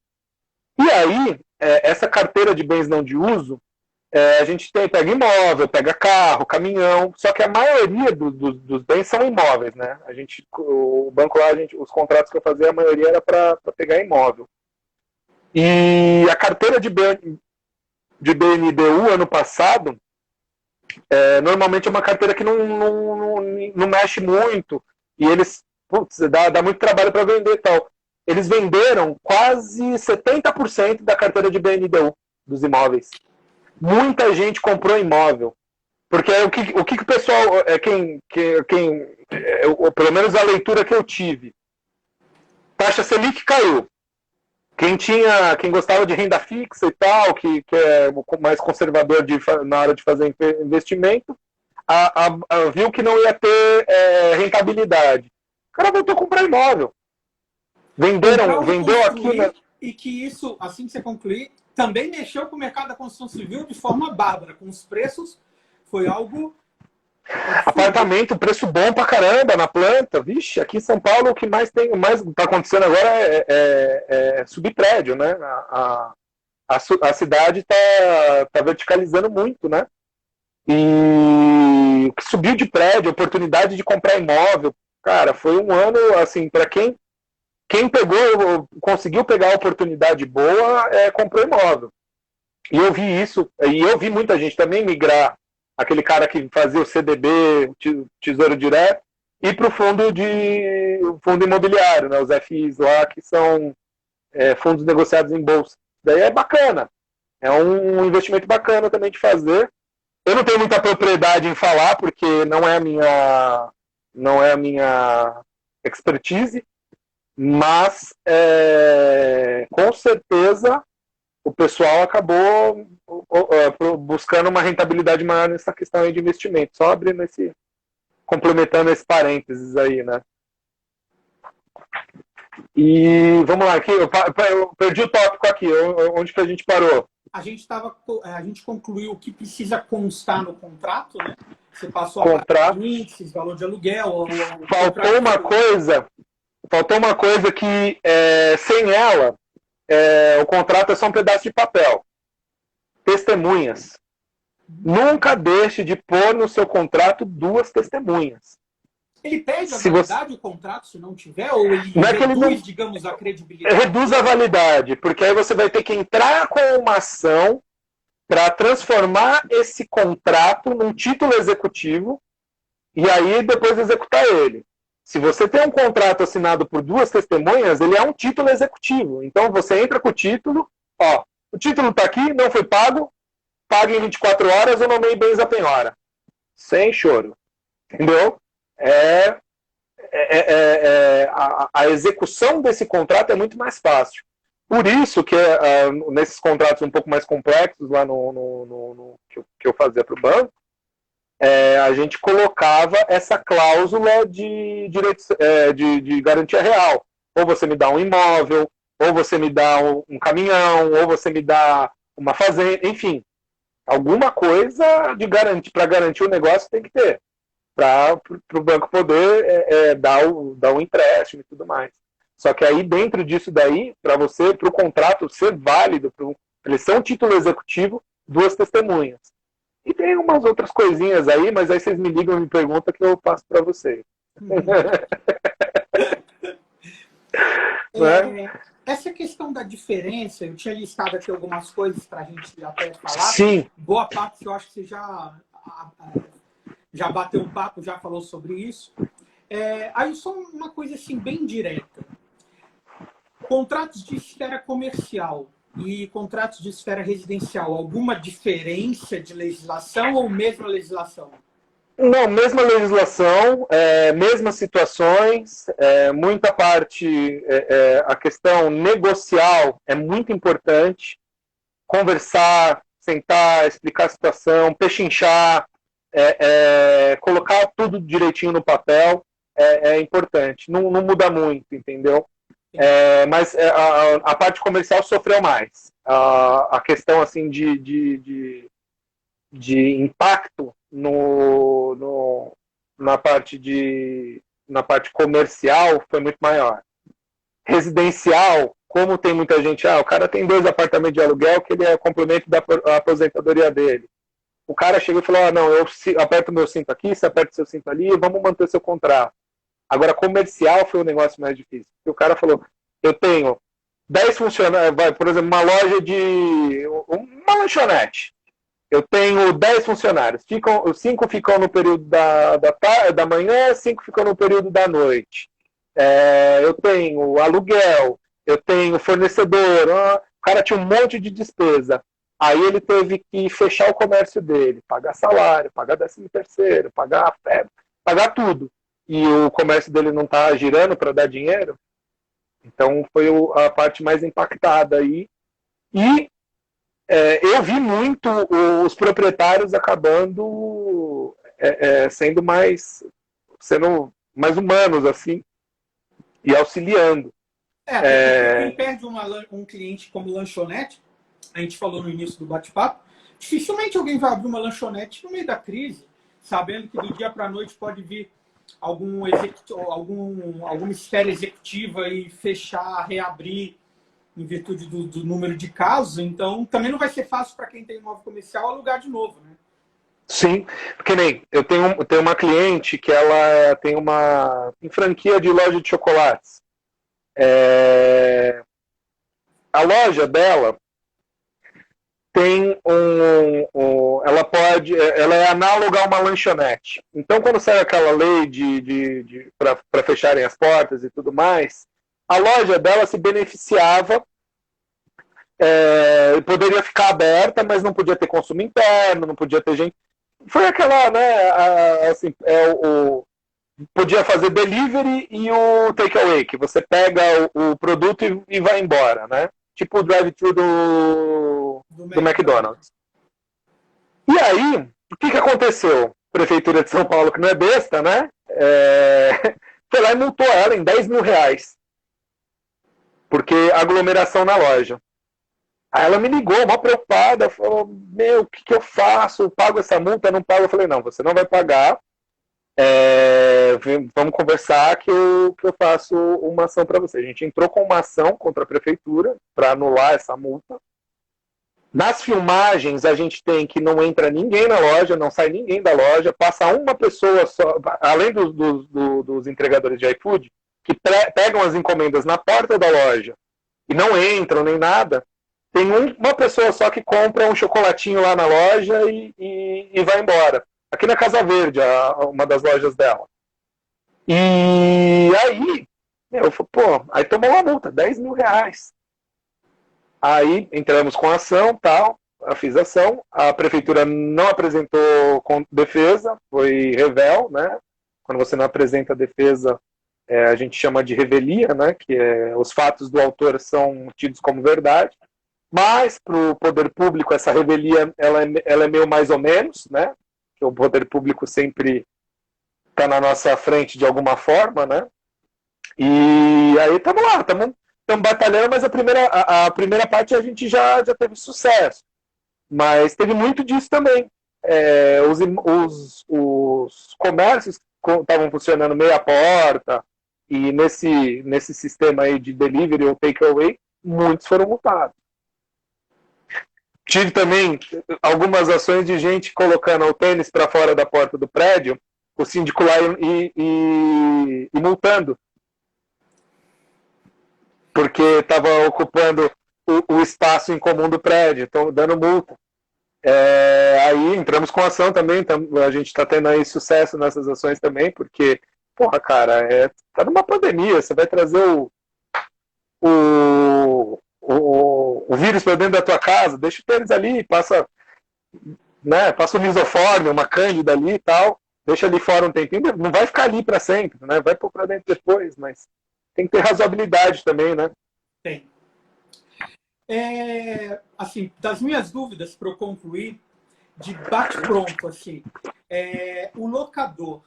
E aí, essa carteira de bens não de uso, a gente pega imóvel, pega carro, caminhão, só que a maioria dos bens são imóveis, né? O banco lá, os contratos que eu fazia, a maioria era para pegar imóvel. E a carteira de BNDU, ano passado, normalmente é uma carteira que não mexe muito, e eles, dá muito trabalho para vender e tal. Eles venderam quase 70% da carteira de BNDU dos imóveis. Muita gente comprou imóvel. Porque o que o pessoal, pelo menos a leitura que eu tive, taxa Selic caiu. Quem gostava de renda fixa e tal, que é mais conservador na hora de fazer investimento, viu que não ia ter rentabilidade. O cara voltou a comprar imóvel. Vendeu aqui, né? E que isso, assim que você concluir, também mexeu com o mercado da construção civil de forma bárbara. Com os preços, foi algo... Apartamento, preço bom pra caramba na planta. Vixe, aqui em São Paulo o que mais tá acontecendo agora é subir prédio, né? A cidade tá verticalizando muito, né? E subiu de prédio, oportunidade de comprar imóvel. Cara, foi um ano, assim, para quem pegou, conseguiu pegar a oportunidade boa, comprou imóvel. E eu vi isso, e eu vi muita gente também migrar, aquele cara que fazia o CDB, o Tesouro Direto, e para o fundo imobiliário, né, os FIs lá, que são fundos negociados em bolsa. Daí é bacana, é um investimento bacana também de fazer. Eu não tenho muita propriedade em falar, porque não é a minha expertise, mas com certeza o pessoal acabou buscando uma rentabilidade maior nessa questão aí de investimento. Só abrindo complementando esse parênteses aí, né? E vamos lá, aqui, eu perdi o tópico aqui, onde que a gente parou? A gente concluiu o que precisa constar no contrato, né? Você passou Contrato. a índices, valor de aluguel. Faltou uma coisa que, sem ela, o contrato é só um pedaço de papel. Testemunhas. Nunca deixe de pôr no seu contrato 2 testemunhas. Ele perde a validade do contrato se não tiver? Ou ele reduz, digamos, a credibilidade? Reduz a validade, porque aí você vai ter que entrar com uma ação para transformar esse contrato num título executivo e aí depois executar ele. Se você tem um contrato assinado por 2 testemunhas, ele é um título executivo. Então você entra com o título, o título está aqui, não foi pago, paga em 24 horas ou nomeie bens a penhora. Sem choro. Entendeu? A execução desse contrato é muito mais fácil. Por isso que nesses contratos um pouco mais complexos, lá que eu fazia para o banco, a gente colocava essa cláusula de garantia real. Ou você me dá um imóvel, ou você me dá um caminhão, ou você me dá uma fazenda, enfim. Alguma coisa para garantir o negócio tem que ter, para o banco poder dar o empréstimo e tudo mais. Só que aí, dentro disso daí, para o contrato ser válido, para ele ser um título executivo, 2 testemunhas. E tem umas outras coisinhas aí, mas aí vocês me ligam e me perguntam que eu passo para vocês. Essa questão da diferença, eu tinha listado aqui algumas coisas para a gente até falar. Sim. Boa parte eu acho que você já bateu um papo, já falou sobre isso. Aí só uma coisa assim bem direta. Contratos de esfera comercial e contratos de esfera residencial, alguma diferença de legislação ou mesma legislação? Não, mesma legislação, mesmas situações, muita parte, a questão negocial é muito importante, conversar, sentar, explicar a situação, pechinchar, colocar tudo direitinho no papel, é importante, não muda muito, entendeu? Mas a parte comercial sofreu mais. A questão assim de impacto na parte comercial foi muito maior. Residencial, como tem muita gente, o cara tem 2 apartamentos de aluguel que ele é complemento da aposentadoria dele. O cara chegou e falou, não, eu aperto meu cinto aqui, você aperta seu cinto ali, vamos manter seu contrato. Agora, comercial foi o negócio mais difícil. Porque o cara falou, eu tenho 10 funcionários, por exemplo, uma loja uma lanchonete. Eu tenho 10 funcionários. 5 ficam no período da manhã, 5 ficam no período da noite. Eu tenho aluguel, eu tenho fornecedor. O cara tinha um monte de despesa. Aí ele teve que fechar o comércio dele, pagar salário, pagar 13º, pagar tudo. E o comércio dele não está girando para dar dinheiro. Então foi a parte mais impactada aí. E eu vi muito os proprietários acabando sendo mais humanos, assim, e auxiliando. Quem perde um cliente como lanchonete, a gente falou no início do bate-papo, dificilmente alguém vai abrir uma lanchonete no meio da crise, sabendo que do dia para a noite pode vir alguma esfera executiva e fechar, reabrir em virtude do número de casos. Então, também não vai ser fácil para quem tem imóvel comercial alugar de novo, né? Sim, porque nem eu tenho uma cliente que ela tem uma franquia de loja de chocolates. A loja dela tem ela é análoga a uma lanchonete. Então, quando sai aquela lei para fecharem as portas e tudo mais, a loja dela se beneficiava, poderia ficar aberta, mas não podia ter consumo interno, não podia ter gente. Foi aquela, né, assim, podia fazer delivery e o takeaway, que você pega o produto e vai embora, né? Tipo o drive-thru do McDonald's. E aí, o que aconteceu? Prefeitura de São Paulo, que não é besta, né? Foi lá e multou ela em R$10.000. Porque aglomeração na loja. Aí ela me ligou, mal preocupada, falou, meu, o que eu faço? Eu pago essa multa, não pago? Eu falei, não, você não vai pagar. Vamos conversar que eu faço uma ação para você. A gente entrou com uma ação contra a prefeitura para anular essa multa. Nas filmagens, a gente tem que não entra ninguém na loja, não sai ninguém da loja, passa uma pessoa só, além dos entregadores de iFood, que pegam as encomendas na porta da loja e não entram nem nada. Tem uma pessoa só que compra um chocolatinho lá na loja e vai embora. Aqui na Casa Verde, uma das lojas dela. E aí, eu falei, aí tomou uma multa, R$10.000. Aí entramos com a ação, tal, eu fiz ação, a prefeitura não apresentou defesa, foi revel, né? Quando você não apresenta defesa, a gente chama de revelia, né? Que os fatos do autor são tidos como verdade. Mas para o poder público essa revelia ela é meio mais ou menos, né? Que o poder público sempre está na nossa frente de alguma forma, né? E aí estamos lá, estamos batalhando, mas a primeira parte a gente já teve sucesso. Mas teve muito disso também. Os comércios estavam funcionando meia porta, e nesse sistema aí de delivery ou takeaway, muitos foram multados. Tive também algumas ações de gente colocando o tênis para fora da porta do prédio, o síndico lá e multando. Porque estava ocupando o espaço em comum do prédio, estão dando multa. Aí entramos com ação também, a gente está tendo aí sucesso nessas ações também, porque, porra, cara, tá numa pandemia, você vai trazer o vírus para dentro da tua casa, deixa o tênis ali, passa o lisoforme, uma cândida ali e tal, deixa ali fora um tempinho, não vai ficar ali para sempre, né? Vai pôr para dentro depois, mas tem que ter razoabilidade também, né? Tem. Assim, das minhas dúvidas, para eu concluir, de bate-pronto, assim, o locador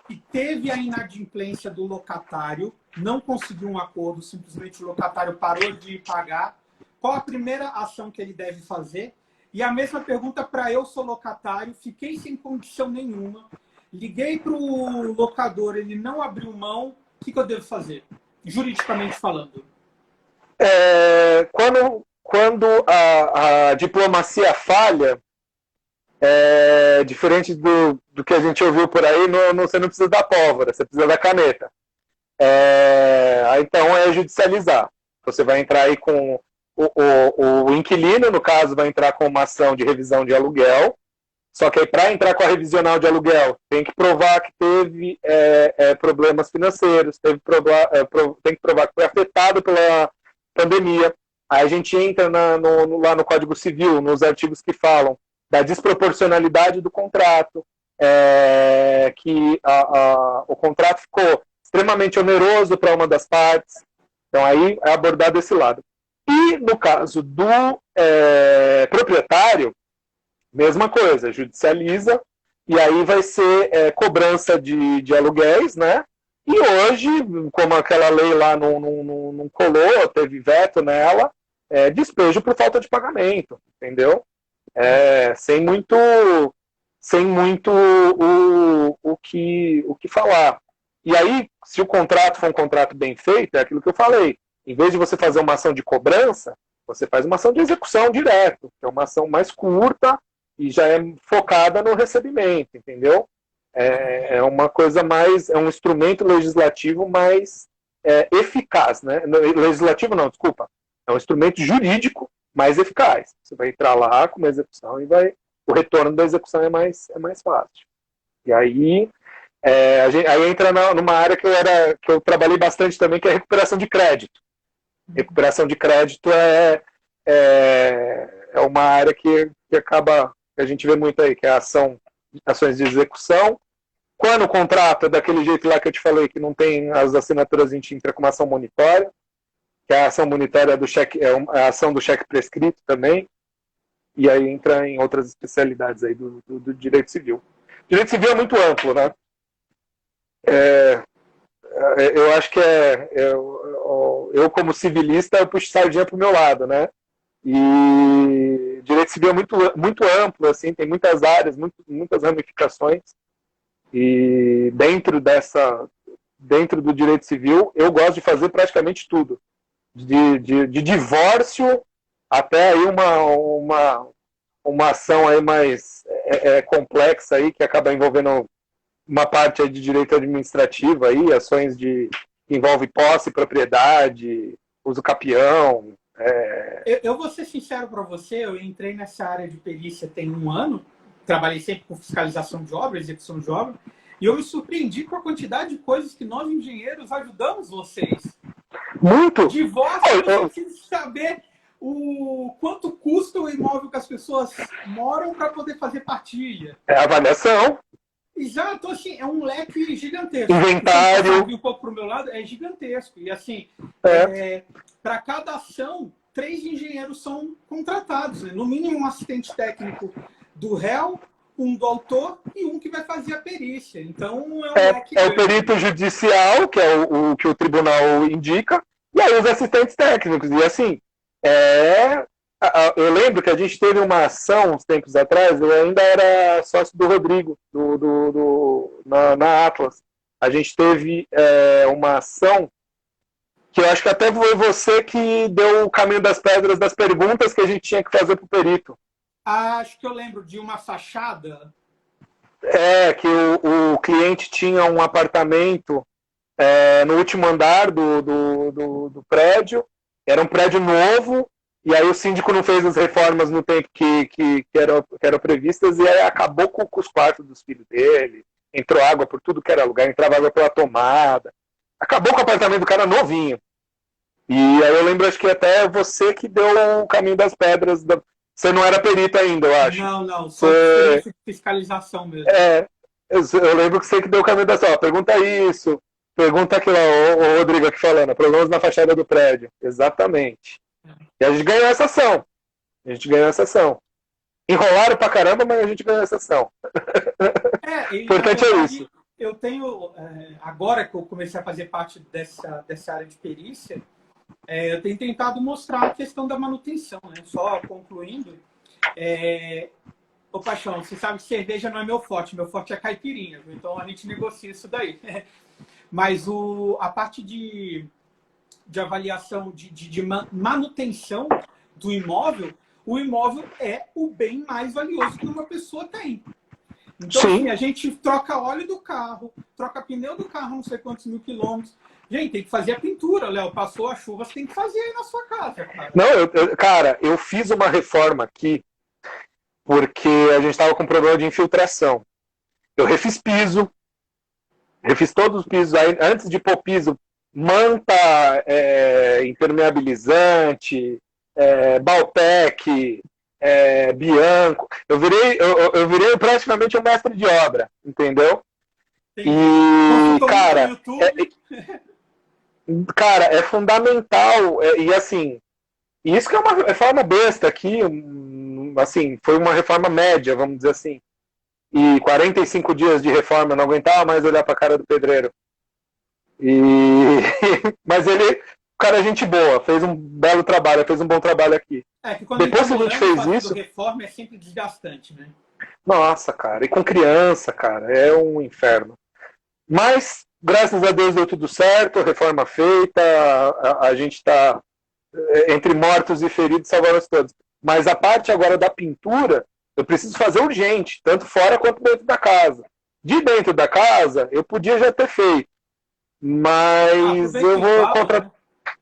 que teve a inadimplência do locatário, não conseguiu um acordo, simplesmente o locatário parou de pagar, qual a primeira ação que ele deve fazer? E a mesma pergunta para eu, sou locatário, fiquei sem condição nenhuma, liguei para o locador, ele não abriu mão, o que eu devo fazer, juridicamente falando? Quando a diplomacia falha, diferente do que a gente ouviu por aí, você não precisa da pólvora, você precisa da caneta. Então judicializar. Você vai entrar aí com o inquilino, no caso, vai entrar com uma ação de revisão de aluguel. Só que aí, para entrar com a revisional de aluguel, tem que provar que teve problemas financeiros, tem que provar que foi afetado pela pandemia. Aí a gente entra lá no Código Civil, nos artigos que falam da desproporcionalidade do contrato, que o contrato ficou extremamente oneroso para uma das partes. Então aí é abordado esse lado. E no caso do proprietário, mesma coisa, judicializa, e aí vai ser cobrança de aluguéis, né? E hoje, como aquela lei lá não colou, teve veto nela, despejo por falta de pagamento, entendeu? Sem muito o que falar. E aí, se o contrato for um contrato bem feito, é aquilo que eu falei. Em vez de você fazer uma ação de cobrança, você faz uma ação de execução direto, que é uma ação mais curta e já é focada no recebimento, entendeu? É uma coisa mais, é um instrumento legislativo mais eficaz, né? Legislativo não, desculpa. É um instrumento jurídico mais eficaz. Você vai entrar lá com uma execução e o retorno da execução é mais fácil. E aí, aí entra numa área que eu trabalhei bastante também, que é a recuperação de crédito. Recuperação de crédito é uma área que acaba, que a gente vê muito aí, que é ações de execução. Quando o contrato é daquele jeito lá que eu te falei, que não tem as assinaturas, a gente entra com uma ação monitória, que a ação monitória do cheque, a ação do cheque prescrito também, e aí entra em outras especialidades aí do direito civil. O direito civil é muito amplo, né? Eu acho que eu como civilista, eu puxo sardinha pro meu lado, né? E direito civil é muito, muito amplo, assim, tem muitas áreas, muitas ramificações. E dentro do direito civil, eu gosto de fazer praticamente tudo. De divórcio até aí uma ação aí mais complexa aí, que acaba envolvendo uma parte aí de direito administrativo aí, ações que envolve posse, propriedade, uso capião. Eu vou ser sincero para você, eu entrei nessa área de perícia tem 1 ano, trabalhei sempre com fiscalização de obra, execução de obra, e eu me surpreendi com a quantidade de coisas que nós, engenheiros, ajudamos vocês. Muito! Divórcio, você precisa saber o quanto custa o imóvel que as pessoas moram para poder fazer partilha. É avaliação. Exato, assim, é um leque gigantesco. Inventário. Um pouco para o meu lado, é gigantesco. E assim, para cada ação, 3 engenheiros são contratados, né? No mínimo um assistente técnico do réu, um do autor e um que vai fazer a perícia. Então, é o perito judicial, que é o que o tribunal indica, e aí os assistentes técnicos. E assim, eu lembro que a gente teve uma ação uns tempos atrás, eu ainda era sócio do Rodrigo, na Atlas. A gente teve uma ação que eu acho que até foi você que deu o caminho das pedras das perguntas que a gente tinha que fazer para o perito. Acho que eu lembro de uma fachada. Que o cliente tinha um apartamento no último andar do prédio, era um prédio novo, e aí o síndico não fez as reformas no tempo que eram previstas, e aí acabou com os quartos dos filhos dele, entrou água por tudo que era lugar, entrava água pela tomada, acabou com o apartamento do cara novinho. E aí eu lembro, acho que até você que deu o caminho das pedras. Você não era perito ainda, eu acho. Não, só fiscalização mesmo. Eu lembro que você que deu o caminho das pedras. Pergunta isso, pergunta aquilo lá, o Rodrigo aqui falando, problemas na fachada do prédio. Exatamente. E a gente ganhou essa ação. Enrolaram pra caramba, mas a gente ganhou essa ação. O importante é isso. Eu tenho, agora que eu comecei a fazer parte dessa área de perícia, eu tenho tentado mostrar a questão da manutenção, né? Só concluindo. Ô, Paixão, você sabe que cerveja não é meu forte é caipirinha, viu? Então a gente negocia isso daí. Mas a parte de avaliação, de manutenção do imóvel, o imóvel é o bem mais valioso que uma pessoa tem. Então, assim, a gente troca óleo do carro, troca pneu do carro, não sei quantos mil quilômetros. Gente, tem que fazer a pintura, Léo. Passou a chuva, você tem que fazer aí na sua casa, cara. Não, eu fiz uma reforma aqui porque a gente estava com problema de infiltração. Eu refiz piso, refiz todos os pisos. Aí, antes de pôr piso, manta impermeabilizante, Baltec, Bianco. Eu virei praticamente um mestre de obra, entendeu? E, cara, é fundamental. E assim, isso que é uma reforma besta aqui, assim, foi uma reforma média, vamos dizer assim. E 45 dias de reforma, eu não aguentava mais olhar para a cara do pedreiro. Mas o cara é gente boa, fez um belo trabalho, fez um bom trabalho aqui. Que quando depois que a gente fez isso, reforma é sempre desgastante, né? Nossa, cara, e com criança, cara, é um inferno. Mas, graças a Deus, deu tudo certo, reforma feita, a gente está entre mortos e feridos, salvamos todos. Mas a parte agora da pintura, Eu preciso fazer urgente, tanto fora quanto dentro da casa. De dentro da casa, eu podia já ter feito. Mas eu vou contratar.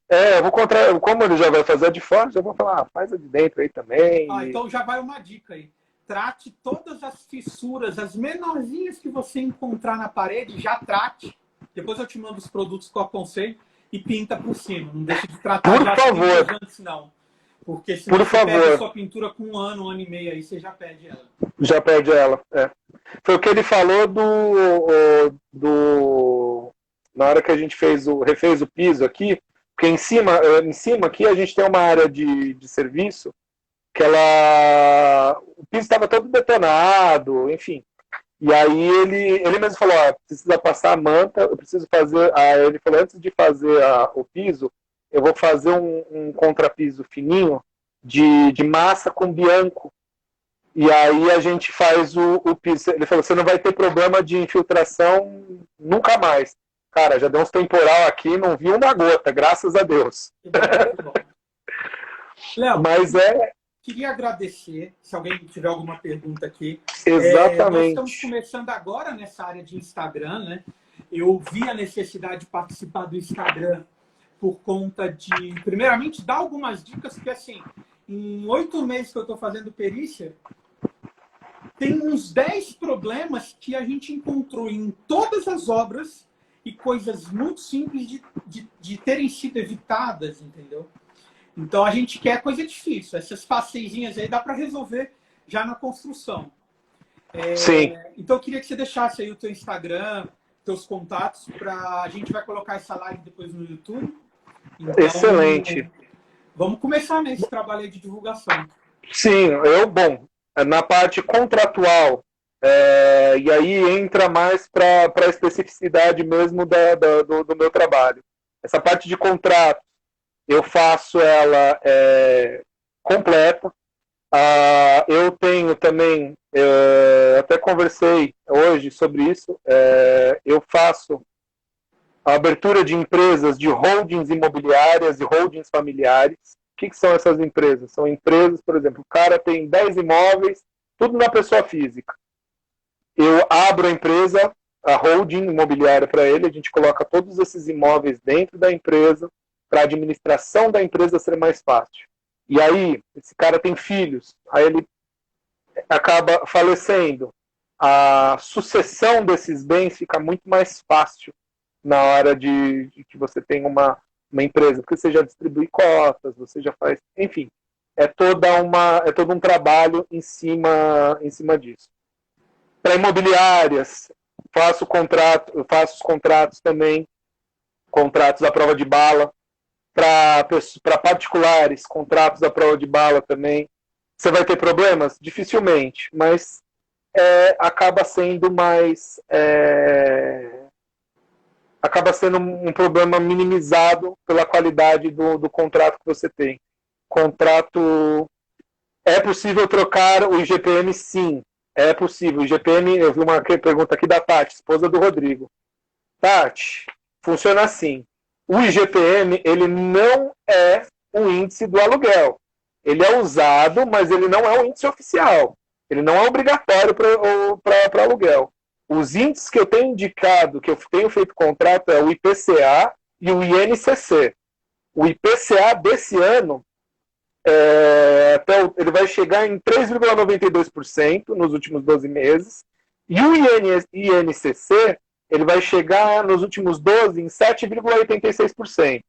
Né? Eu vou contratar. Como ele já vai fazer a de fora, já vou falar, faz a de dentro aí também. Então já vai uma dica aí. Trate todas as fissuras, as menorzinhas que você encontrar na parede, já trate. Depois eu te mando os produtos que eu aconselho e pinta por cima. Não deixe de tratar por favor. Antes, não. Porque se você perde a sua pintura com um ano e meio aí, você já perde ela. Já perde ela, Foi o que ele falou na hora que a gente refez o piso aqui, porque em cima aqui a gente tem uma área de serviço que o piso estava todo detonado, enfim. E aí ele mesmo falou, precisa passar a manta, eu preciso fazer... ele falou, antes de fazer o piso, eu vou fazer um contrapiso fininho de massa com bianco. E aí a gente faz o piso. Ele falou, você não vai ter problema de infiltração nunca mais. Cara, já deu uns temporal aqui, não vi uma gota, graças a Deus. Que bom. Léo, mas queria agradecer, se alguém tiver alguma pergunta aqui. Exatamente. Nós estamos começando agora nessa área de Instagram, né? Eu vi a necessidade de participar do Instagram por conta de, primeiramente, dar algumas dicas, porque assim, em 8 meses que eu estou fazendo perícia, tem uns 10 problemas que a gente encontrou em todas as obras e coisas muito simples de terem sido evitadas, entendeu? Então a gente quer coisa difícil. Essas faceizinhas aí dá para resolver já na construção. Sim. Então eu queria que você deixasse aí o teu Instagram, teus contatos, a gente vai colocar essa live depois no YouTube. Então, excelente. Vamos começar nesse trabalho aí de divulgação. Sim, na parte contratual, e aí entra mais para a especificidade mesmo do meu trabalho. Essa parte de contrato, eu faço ela completa. Eu tenho também, até conversei hoje sobre isso, eu faço a abertura de empresas de holdings imobiliárias e holdings familiares. O que são essas empresas? São empresas, por exemplo, o cara tem 10 imóveis, tudo na pessoa física. Eu abro a empresa, a holding imobiliária para ele, a gente coloca todos esses imóveis dentro da empresa, para a administração da empresa ser mais fácil. E aí, esse cara tem filhos, aí ele acaba falecendo. A sucessão desses bens fica muito mais fácil na hora de que você tem uma empresa, porque você já distribui cotas, você já faz... Enfim, é todo um trabalho em cima disso. Para imobiliárias, faço os contratos também, contratos à prova de bala. Para particulares, contratos à prova de bala também. Você vai ter problemas? Dificilmente, mas acaba sendo mais... acaba sendo um problema minimizado pela qualidade do contrato que você tem. Contrato... É possível trocar o IGPM? Sim, é possível. O IGPM, eu vi uma pergunta aqui da Tati, esposa do Rodrigo. Tati, funciona assim. O IGPM, ele não é um índice do aluguel. Ele é usado, mas ele não é um índice oficial. Ele não é obrigatório para aluguel. Os índices que eu tenho indicado, que eu tenho feito contrato, é o IPCA e o INCC. O IPCA desse ano, ele vai chegar em 3,92% nos últimos 12 meses. E o INCC, ele vai chegar nos últimos 12 em 7,86%.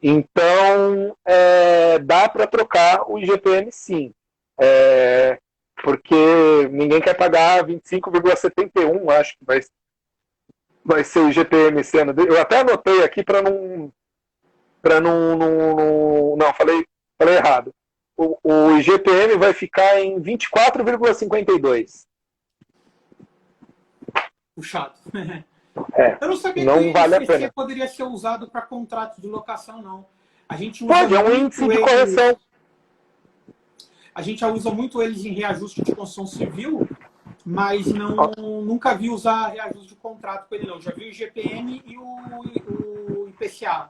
Então, dá para trocar o IGPM sim. Porque ninguém quer pagar 25,71, acho que vai ser o IGPM esse ano. Eu até anotei aqui para não... Não, falei errado. O IGPM vai ficar em 24,52. Puxado. Eu não sabia não que o vale INCC poderia ser usado para contratos de locação, não. A gente usa Pode, é um índice de correção. A gente já usa muito eles em reajuste de construção civil, mas nunca vi usar reajuste de contrato com ele, não. Já vi o IGPM e o IPCA.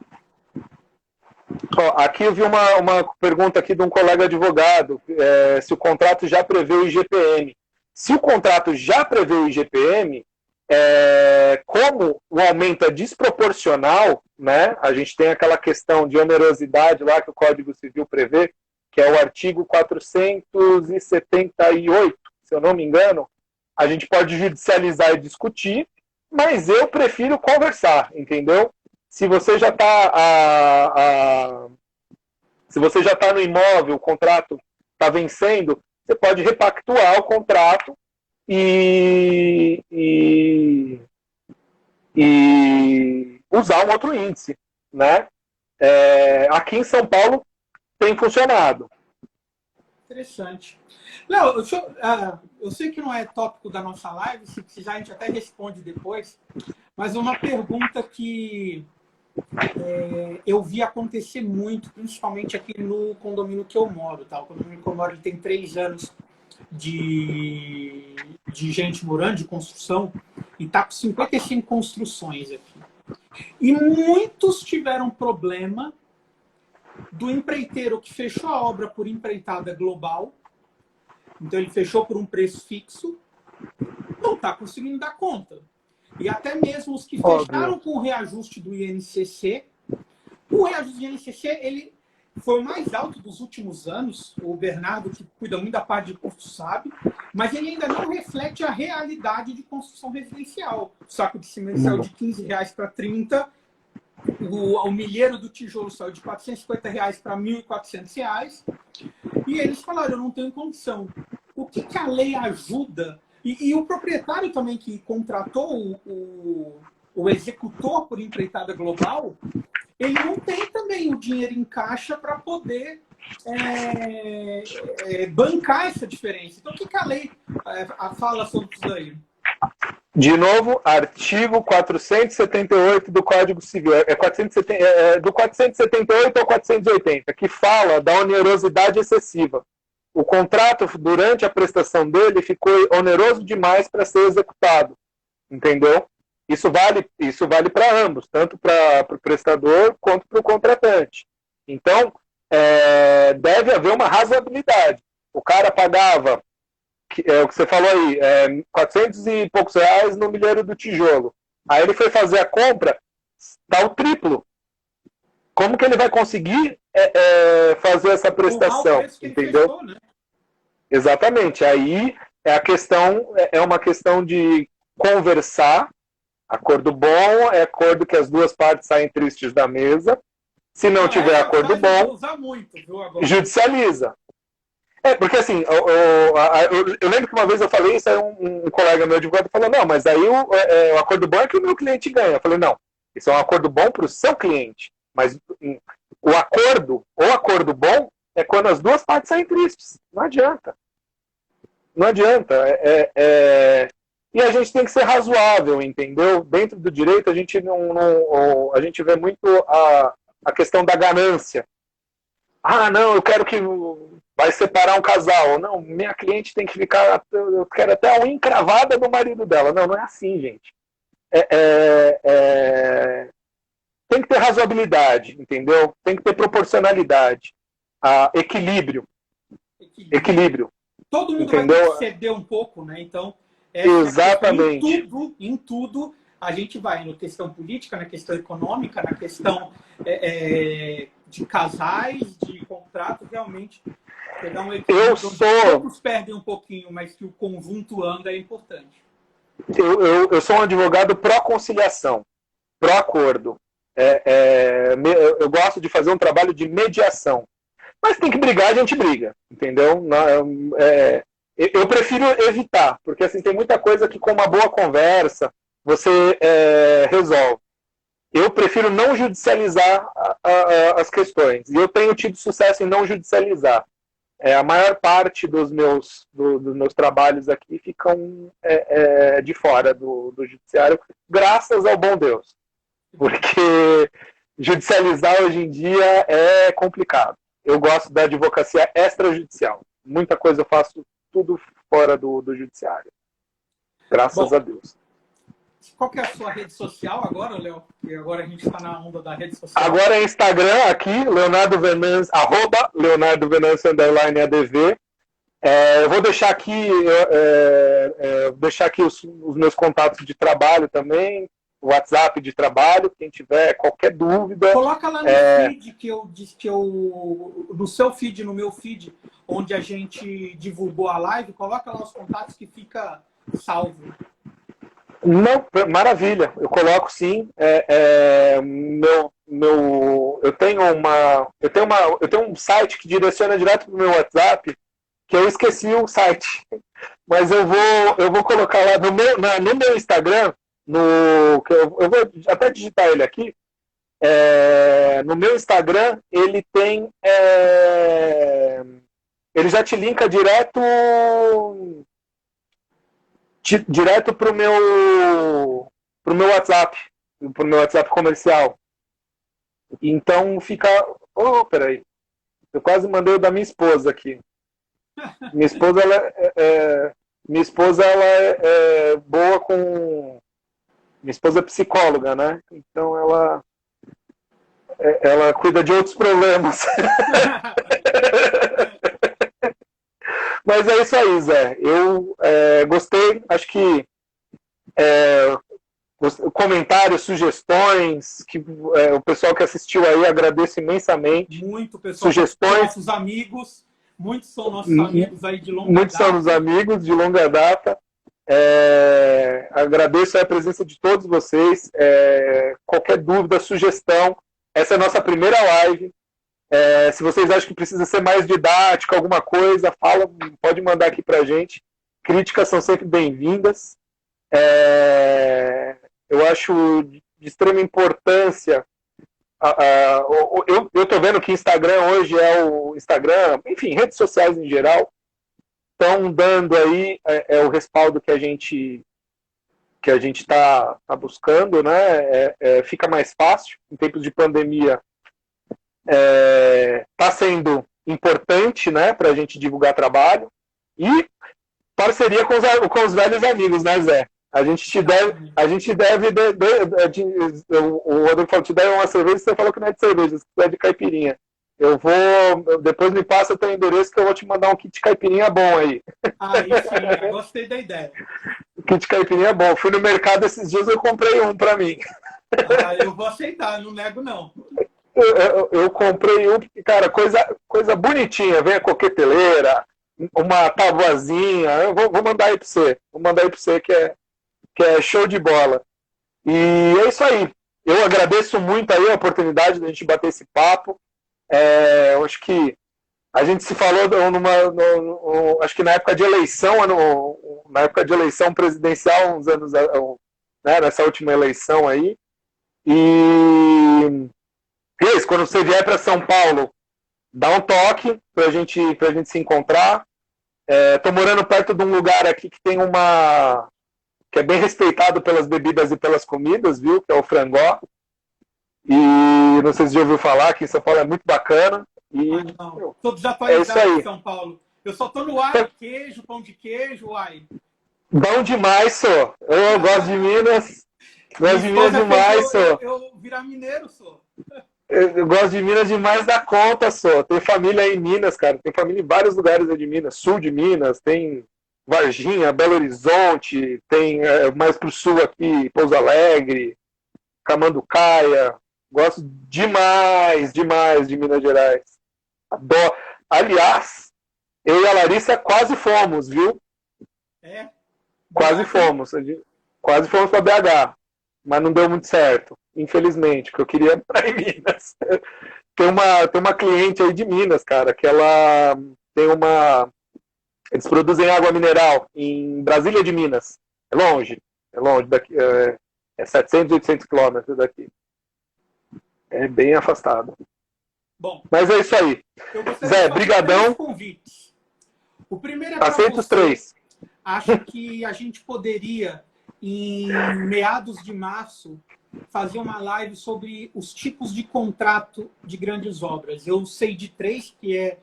Ó, aqui eu vi uma pergunta aqui de um colega advogado, se o contrato já prevê o IGPM. Se o contrato já prevê o IGPM, como o aumento é desproporcional, né, a gente tem aquela questão de onerosidade lá que o Código Civil prevê, que é o artigo 478, se eu não me engano, a gente pode judicializar e discutir, mas eu prefiro conversar, entendeu? Se você já está se você já está no imóvel, o contrato está vencendo, você pode repactuar o contrato e usar um outro índice, né? Aqui em São Paulo tem funcionado. Interessante. Léo, eu sei que não é tópico da nossa live, se precisar a gente até responde depois, mas uma pergunta que eu vi acontecer muito, principalmente aqui no condomínio que eu moro. Tá? O condomínio que eu moro ele tem 3 anos de gente morando, de construção, e está com 55 construções aqui. E muitos tiveram problema do empreiteiro que fechou a obra por empreitada global, então ele fechou por um preço fixo, não está conseguindo dar conta. E até mesmo os que fecharam com o reajuste do INCC, o reajuste do INCC ele foi o mais alto dos últimos anos, o Bernardo, que cuida muito da parte de custo, sabe, mas ele ainda não reflete a realidade de construção residencial. O saco de cimento saiu de R$15 para 30, o milheiro do tijolo saiu de R$450 para R$1.400, e eles falaram, eu não tenho condição. O que a lei ajuda? E o proprietário também que contratou o executor por empreitada global, ele não tem também o dinheiro em caixa para poder bancar essa diferença. Então, o que a lei fala sobre isso aí? De novo, artigo 478 do Código Civil, do 478 ao 480, que fala da onerosidade excessiva. O contrato, durante a prestação dele, ficou oneroso demais para ser executado, entendeu? Isso vale para ambos, tanto para o prestador quanto para o contratante. Então, deve haver uma razoabilidade. O cara pagava, o que você falou aí, 400 e poucos reais no milheiro do tijolo. Aí ele foi fazer a compra, está o triplo. Como que ele vai conseguir fazer essa prestação? Entendeu? Fechou, né? Exatamente. Aí é uma questão de conversar. Acordo bom é acordo que as duas partes saem tristes da mesa. Se não tiver acordo bom, judicializa. Porque assim, eu lembro que uma vez eu falei isso, aí um colega meu advogado falou, não, mas aí o acordo bom é que o meu cliente ganha. Eu falei, não, isso é um acordo bom para o seu cliente, mas o acordo bom é quando as duas partes saem tristes. Não adianta. Não adianta. E a gente tem que ser razoável, entendeu? Dentro do direito, a gente a gente vê muito a questão da ganância. Ah, não, eu quero que vai separar um casal. Não, minha cliente tem que ficar, eu quero até a unha encravada do marido dela. Não, não é assim, gente. Tem que ter razoabilidade, entendeu? Tem que ter proporcionalidade. Equilíbrio. Todo mundo entendeu? vai ter que ceder um pouco, né? Então, exatamente. Em tudo, a gente vai na questão política, na questão econômica, na questão de casais, de contrato, realmente pegar um equilíbrio todos perdem um pouquinho, mas que o conjunto anda é importante. Eu sou um advogado pró-conciliação, pró-acordo. Eu gosto de fazer um trabalho de mediação. Mas tem que brigar, a gente briga, entendeu? Eu prefiro evitar, porque assim, tem muita coisa que com uma boa conversa você resolve. Eu prefiro não judicializar as questões. E eu tenho tido sucesso em não judicializar. A maior parte dos meus trabalhos aqui ficam de fora do judiciário, graças ao bom Deus. Porque judicializar hoje em dia é complicado. Eu gosto da advocacia extrajudicial. Muita coisa eu faço tudo fora do judiciário. Graças a Deus. Qual que é a sua rede social agora, Léo? Porque agora a gente está na onda da rede social. Agora é Instagram aqui, Leonardo Venâncio, Leonardo Venâncio _ADV. Eu vou deixar aqui, os meus contatos de trabalho também, WhatsApp de trabalho, quem tiver qualquer dúvida. Coloca lá no feed que eu disse no seu feed, no meu feed, onde a gente divulgou a live, coloca lá os contatos que fica salvo. Não, maravilha, eu coloco sim. Eu tenho um site que direciona direto para o meu WhatsApp, que eu esqueci o site, mas eu vou colocar lá no meu Instagram, eu vou até digitar ele aqui. No meu Instagram ele tem, ele já te linka direto para o meu WhatsApp, para o meu WhatsApp comercial. Então fica... peraí. Eu quase mandei o da minha esposa aqui. Minha esposa, ela é boa com... Minha esposa é psicóloga, né? Então ela cuida de outros problemas. Mas é isso aí, Zé. Eu gostei, acho que comentários, sugestões, que o pessoal que assistiu aí agradeço imensamente. Muito, pessoal. Sugestões. Nossos amigos, muitos são nossos amigos aí de longa data. Muitos são os amigos de longa data. Agradeço a presença de todos vocês. Qualquer dúvida, sugestão, essa é a nossa primeira live. Se vocês acham que precisa ser mais didático, alguma coisa, pode mandar aqui pra gente. Críticas são sempre bem-vindas. Eu acho de extrema importância. Eu estou vendo que Instagram hoje o Instagram, enfim, redes sociais em geral, estão dando aí o respaldo que a gente está buscando, né? Fica mais fácil. Em tempos de pandemia, está sendo importante, né, para a gente divulgar trabalho. E parceria com os velhos amigos, né, Zé? A gente deve, o Rodrigo falou, te deve uma cerveja, você falou que não é de cerveja, você é de caipirinha. Depois me passa o teu endereço que eu vou te mandar um kit de caipirinha bom aí. Aí sim, gostei da ideia. O kit de caipirinha é bom. Fui no mercado esses dias, eu comprei um para mim. Eu vou aceitar, não nego não. Eu comprei um, cara, coisa bonitinha, vem a coqueteleira, uma tabuazinha, eu vou mandar aí para você. Vou mandar aí para você que é show de bola. E é isso aí. Eu agradeço muito aí a oportunidade de a gente bater esse papo. Eu acho que a gente se falou acho que na época de eleição presidencial, uns anos, né, nessa última eleição aí. E é isso, quando você vier para São Paulo, dá um toque pra gente se encontrar. Tô morando perto de um lugar aqui que tem que é bem respeitado pelas bebidas e pelas comidas, viu? Que é o Frangó. E não sei se já ouviu falar, que em São Paulo é muito bacana. Tô desatualizado em São Paulo. Eu só tô no queijo, pão de queijo, Bom demais, só. Eu gosto de Minas. Gosto de Minas demais, só. Eu virar mineiro, só. Eu gosto de Minas demais da conta, só. Tem família aí em Minas, cara. Tem família em vários lugares aí de Minas. Sul de Minas, tem Varginha, Belo Horizonte, tem mais pro sul aqui, Pouso Alegre, Camanducaia. Gosto demais de Minas Gerais. Adoro. Aliás, eu e a Larissa quase fomos, viu? Quase fomos. Quase fomos para BH. Mas não deu muito certo, infelizmente, porque eu queria para Minas. Tem uma cliente aí de Minas, cara, que ela tem eles produzem água mineral em Brasília de Minas. É longe daqui, 700, 800 quilômetros daqui. É bem afastado. Bom, mas é isso aí. Zé, brigadão. O primeiro é aceito os 3. Acho que a gente poderia, em meados de março, fazer uma live sobre os tipos de contrato de grandes obras. Eu sei de 3, que é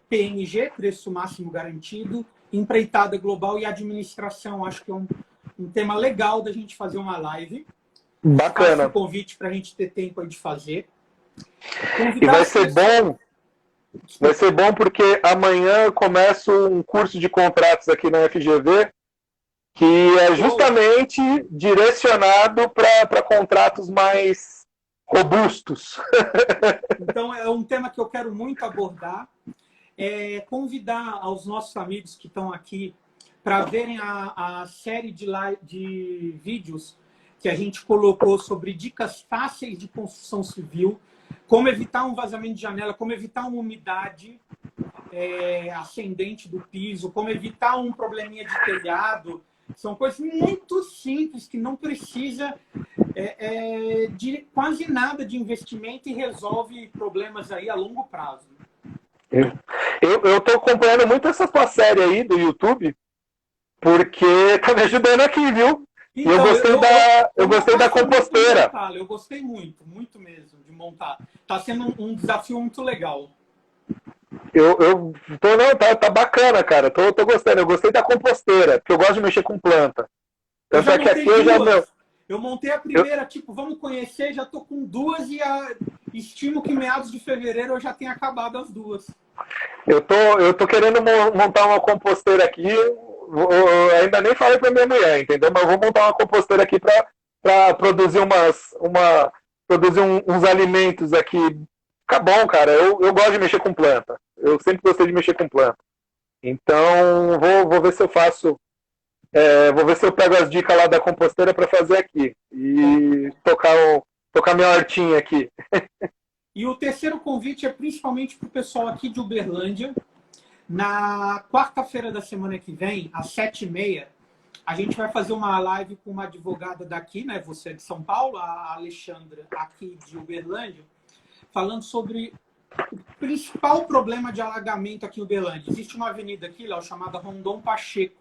PMG, preço máximo garantido, empreitada global e administração. Acho que é um tema legal da gente fazer uma live. Bacana. Faço o convite para a gente ter tempo aí de fazer. E vai ser bom. Vai ser bom porque amanhã eu começo um curso de contratos aqui na FGV, que é justamente direcionado para contratos mais robustos. Então, é um tema que eu quero muito abordar. Convidar aos nossos amigos que estão aqui para verem a série de vídeos que a gente colocou sobre dicas fáceis de construção civil, como evitar um vazamento de janela, como evitar uma umidade ascendente do piso, como evitar um probleminha de telhado. São coisas muito simples que não precisa de quase nada de investimento e resolve problemas aí a longo prazo. Eu estou acompanhando muito essa tua série aí do YouTube, porque está me ajudando aqui, viu? Então, eu gostei da composteira. Eu gostei muito mesmo de montar. Está sendo um desafio muito legal. Tá bacana, cara. Tô gostando. Eu gostei da composteira, porque eu gosto de mexer com planta. Tanto é que aqui eu montei a primeira, vamos conhecer, já tô com 2 e estimo que meados de fevereiro eu já tenha acabado as 2. Eu tô querendo montar uma composteira aqui. Eu ainda nem falei pra minha mulher, entendeu? Mas eu vou montar uma composteira aqui para produzir produzir uns alimentos aqui. Fica bom, cara. Eu gosto de mexer com planta. Eu sempre gostei de mexer com planta. Então, vou ver se eu faço. Vou ver se eu pego as dicas lá da composteira para fazer aqui. E tocar minha hortinha aqui. E o terceiro convite é principalmente para o pessoal aqui de Uberlândia. Na quarta-feira da semana que vem, às 7h30, a gente vai fazer uma live com uma advogada daqui, né? Você é de São Paulo, a Alexandra, aqui de Uberlândia, falando sobre o principal problema de alagamento aqui em Uberlândia. Existe uma avenida aqui, Léo, chamada Rondon Pacheco.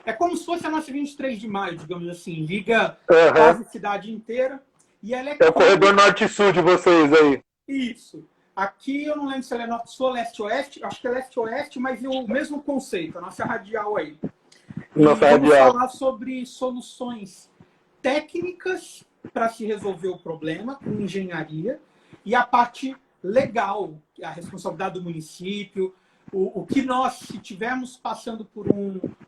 É como se fosse a nossa 23 de maio, digamos assim. Liga quase a cidade inteira. E ela é o corredor norte-sul de vocês aí. Isso. Aqui eu não lembro se ela é norte-sul, leste-oeste. Acho que é leste-oeste, mas é o mesmo conceito. A nossa radial aí. Vamos falar sobre soluções técnicas para se resolver o problema, com engenharia. E a parte legal, a responsabilidade do município, o que nós, se tivermos passando por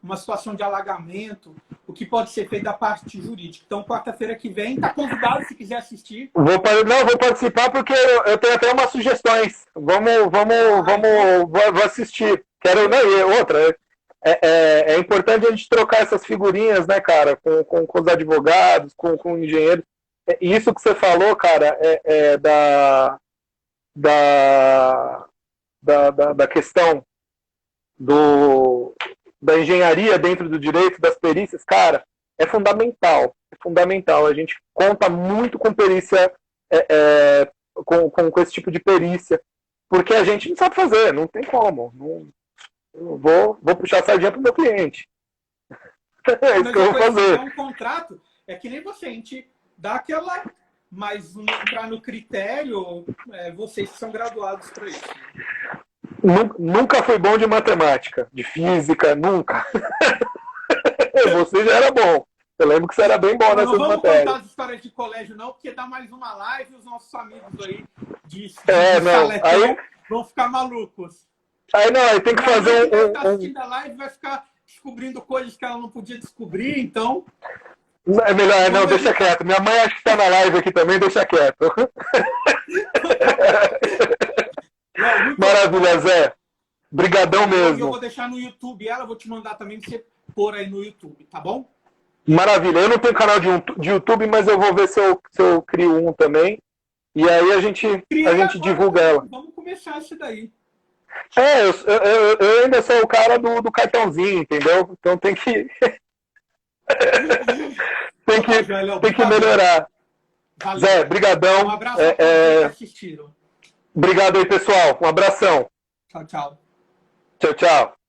uma situação de alagamento, o que pode ser feito da parte jurídica. Então, quarta-feira que vem, está convidado se quiser assistir. Vou participar porque eu tenho até umas sugestões. Vou assistir. Quero, né, outra. É importante a gente trocar essas figurinhas, né, cara, com os advogados, com engenheiros. Isso que você falou, cara, da questão da engenharia dentro do direito, das perícias, cara, é fundamental. É fundamental. A gente conta muito com perícia, com esse tipo de perícia, porque a gente não sabe fazer, não tem como. Vou puxar a sardinha pro meu cliente. É isso que eu vou fazer. Um contrato é que nem você, a gente dá aquela... Mas não entrar no critério, vocês que são graduados para isso. Nunca foi bom de matemática, de física, nunca. Você já era bom. Eu lembro que você era bem bom nessas matérias. Não vamos contar as histórias de colégio, não, porque dá mais uma live e os nossos amigos aí de aí vão ficar malucos. Aí tem que fazer Quem está assistindo a live vai ficar descobrindo coisas que ela não podia descobrir, então... É melhor, não, deixa quieto. Minha mãe acho que está na live aqui também, deixa quieto. Maravilha, Zé. Brigadão mesmo. Eu vou deixar no YouTube ela, vou te mandar também para você pôr aí no YouTube, tá bom? Maravilha. Eu não tenho canal de YouTube, mas eu vou ver se eu crio um também. E aí a gente divulga ela. Vamos começar isso daí. Eu ainda sou o cara do cartãozinho, entendeu? Então tem que... tem que melhorar. Valeu. Zé, brigadão. Um abraço a todos que assistiram. Obrigado aí, pessoal. Um abração. Tchau, tchau. Tchau, tchau.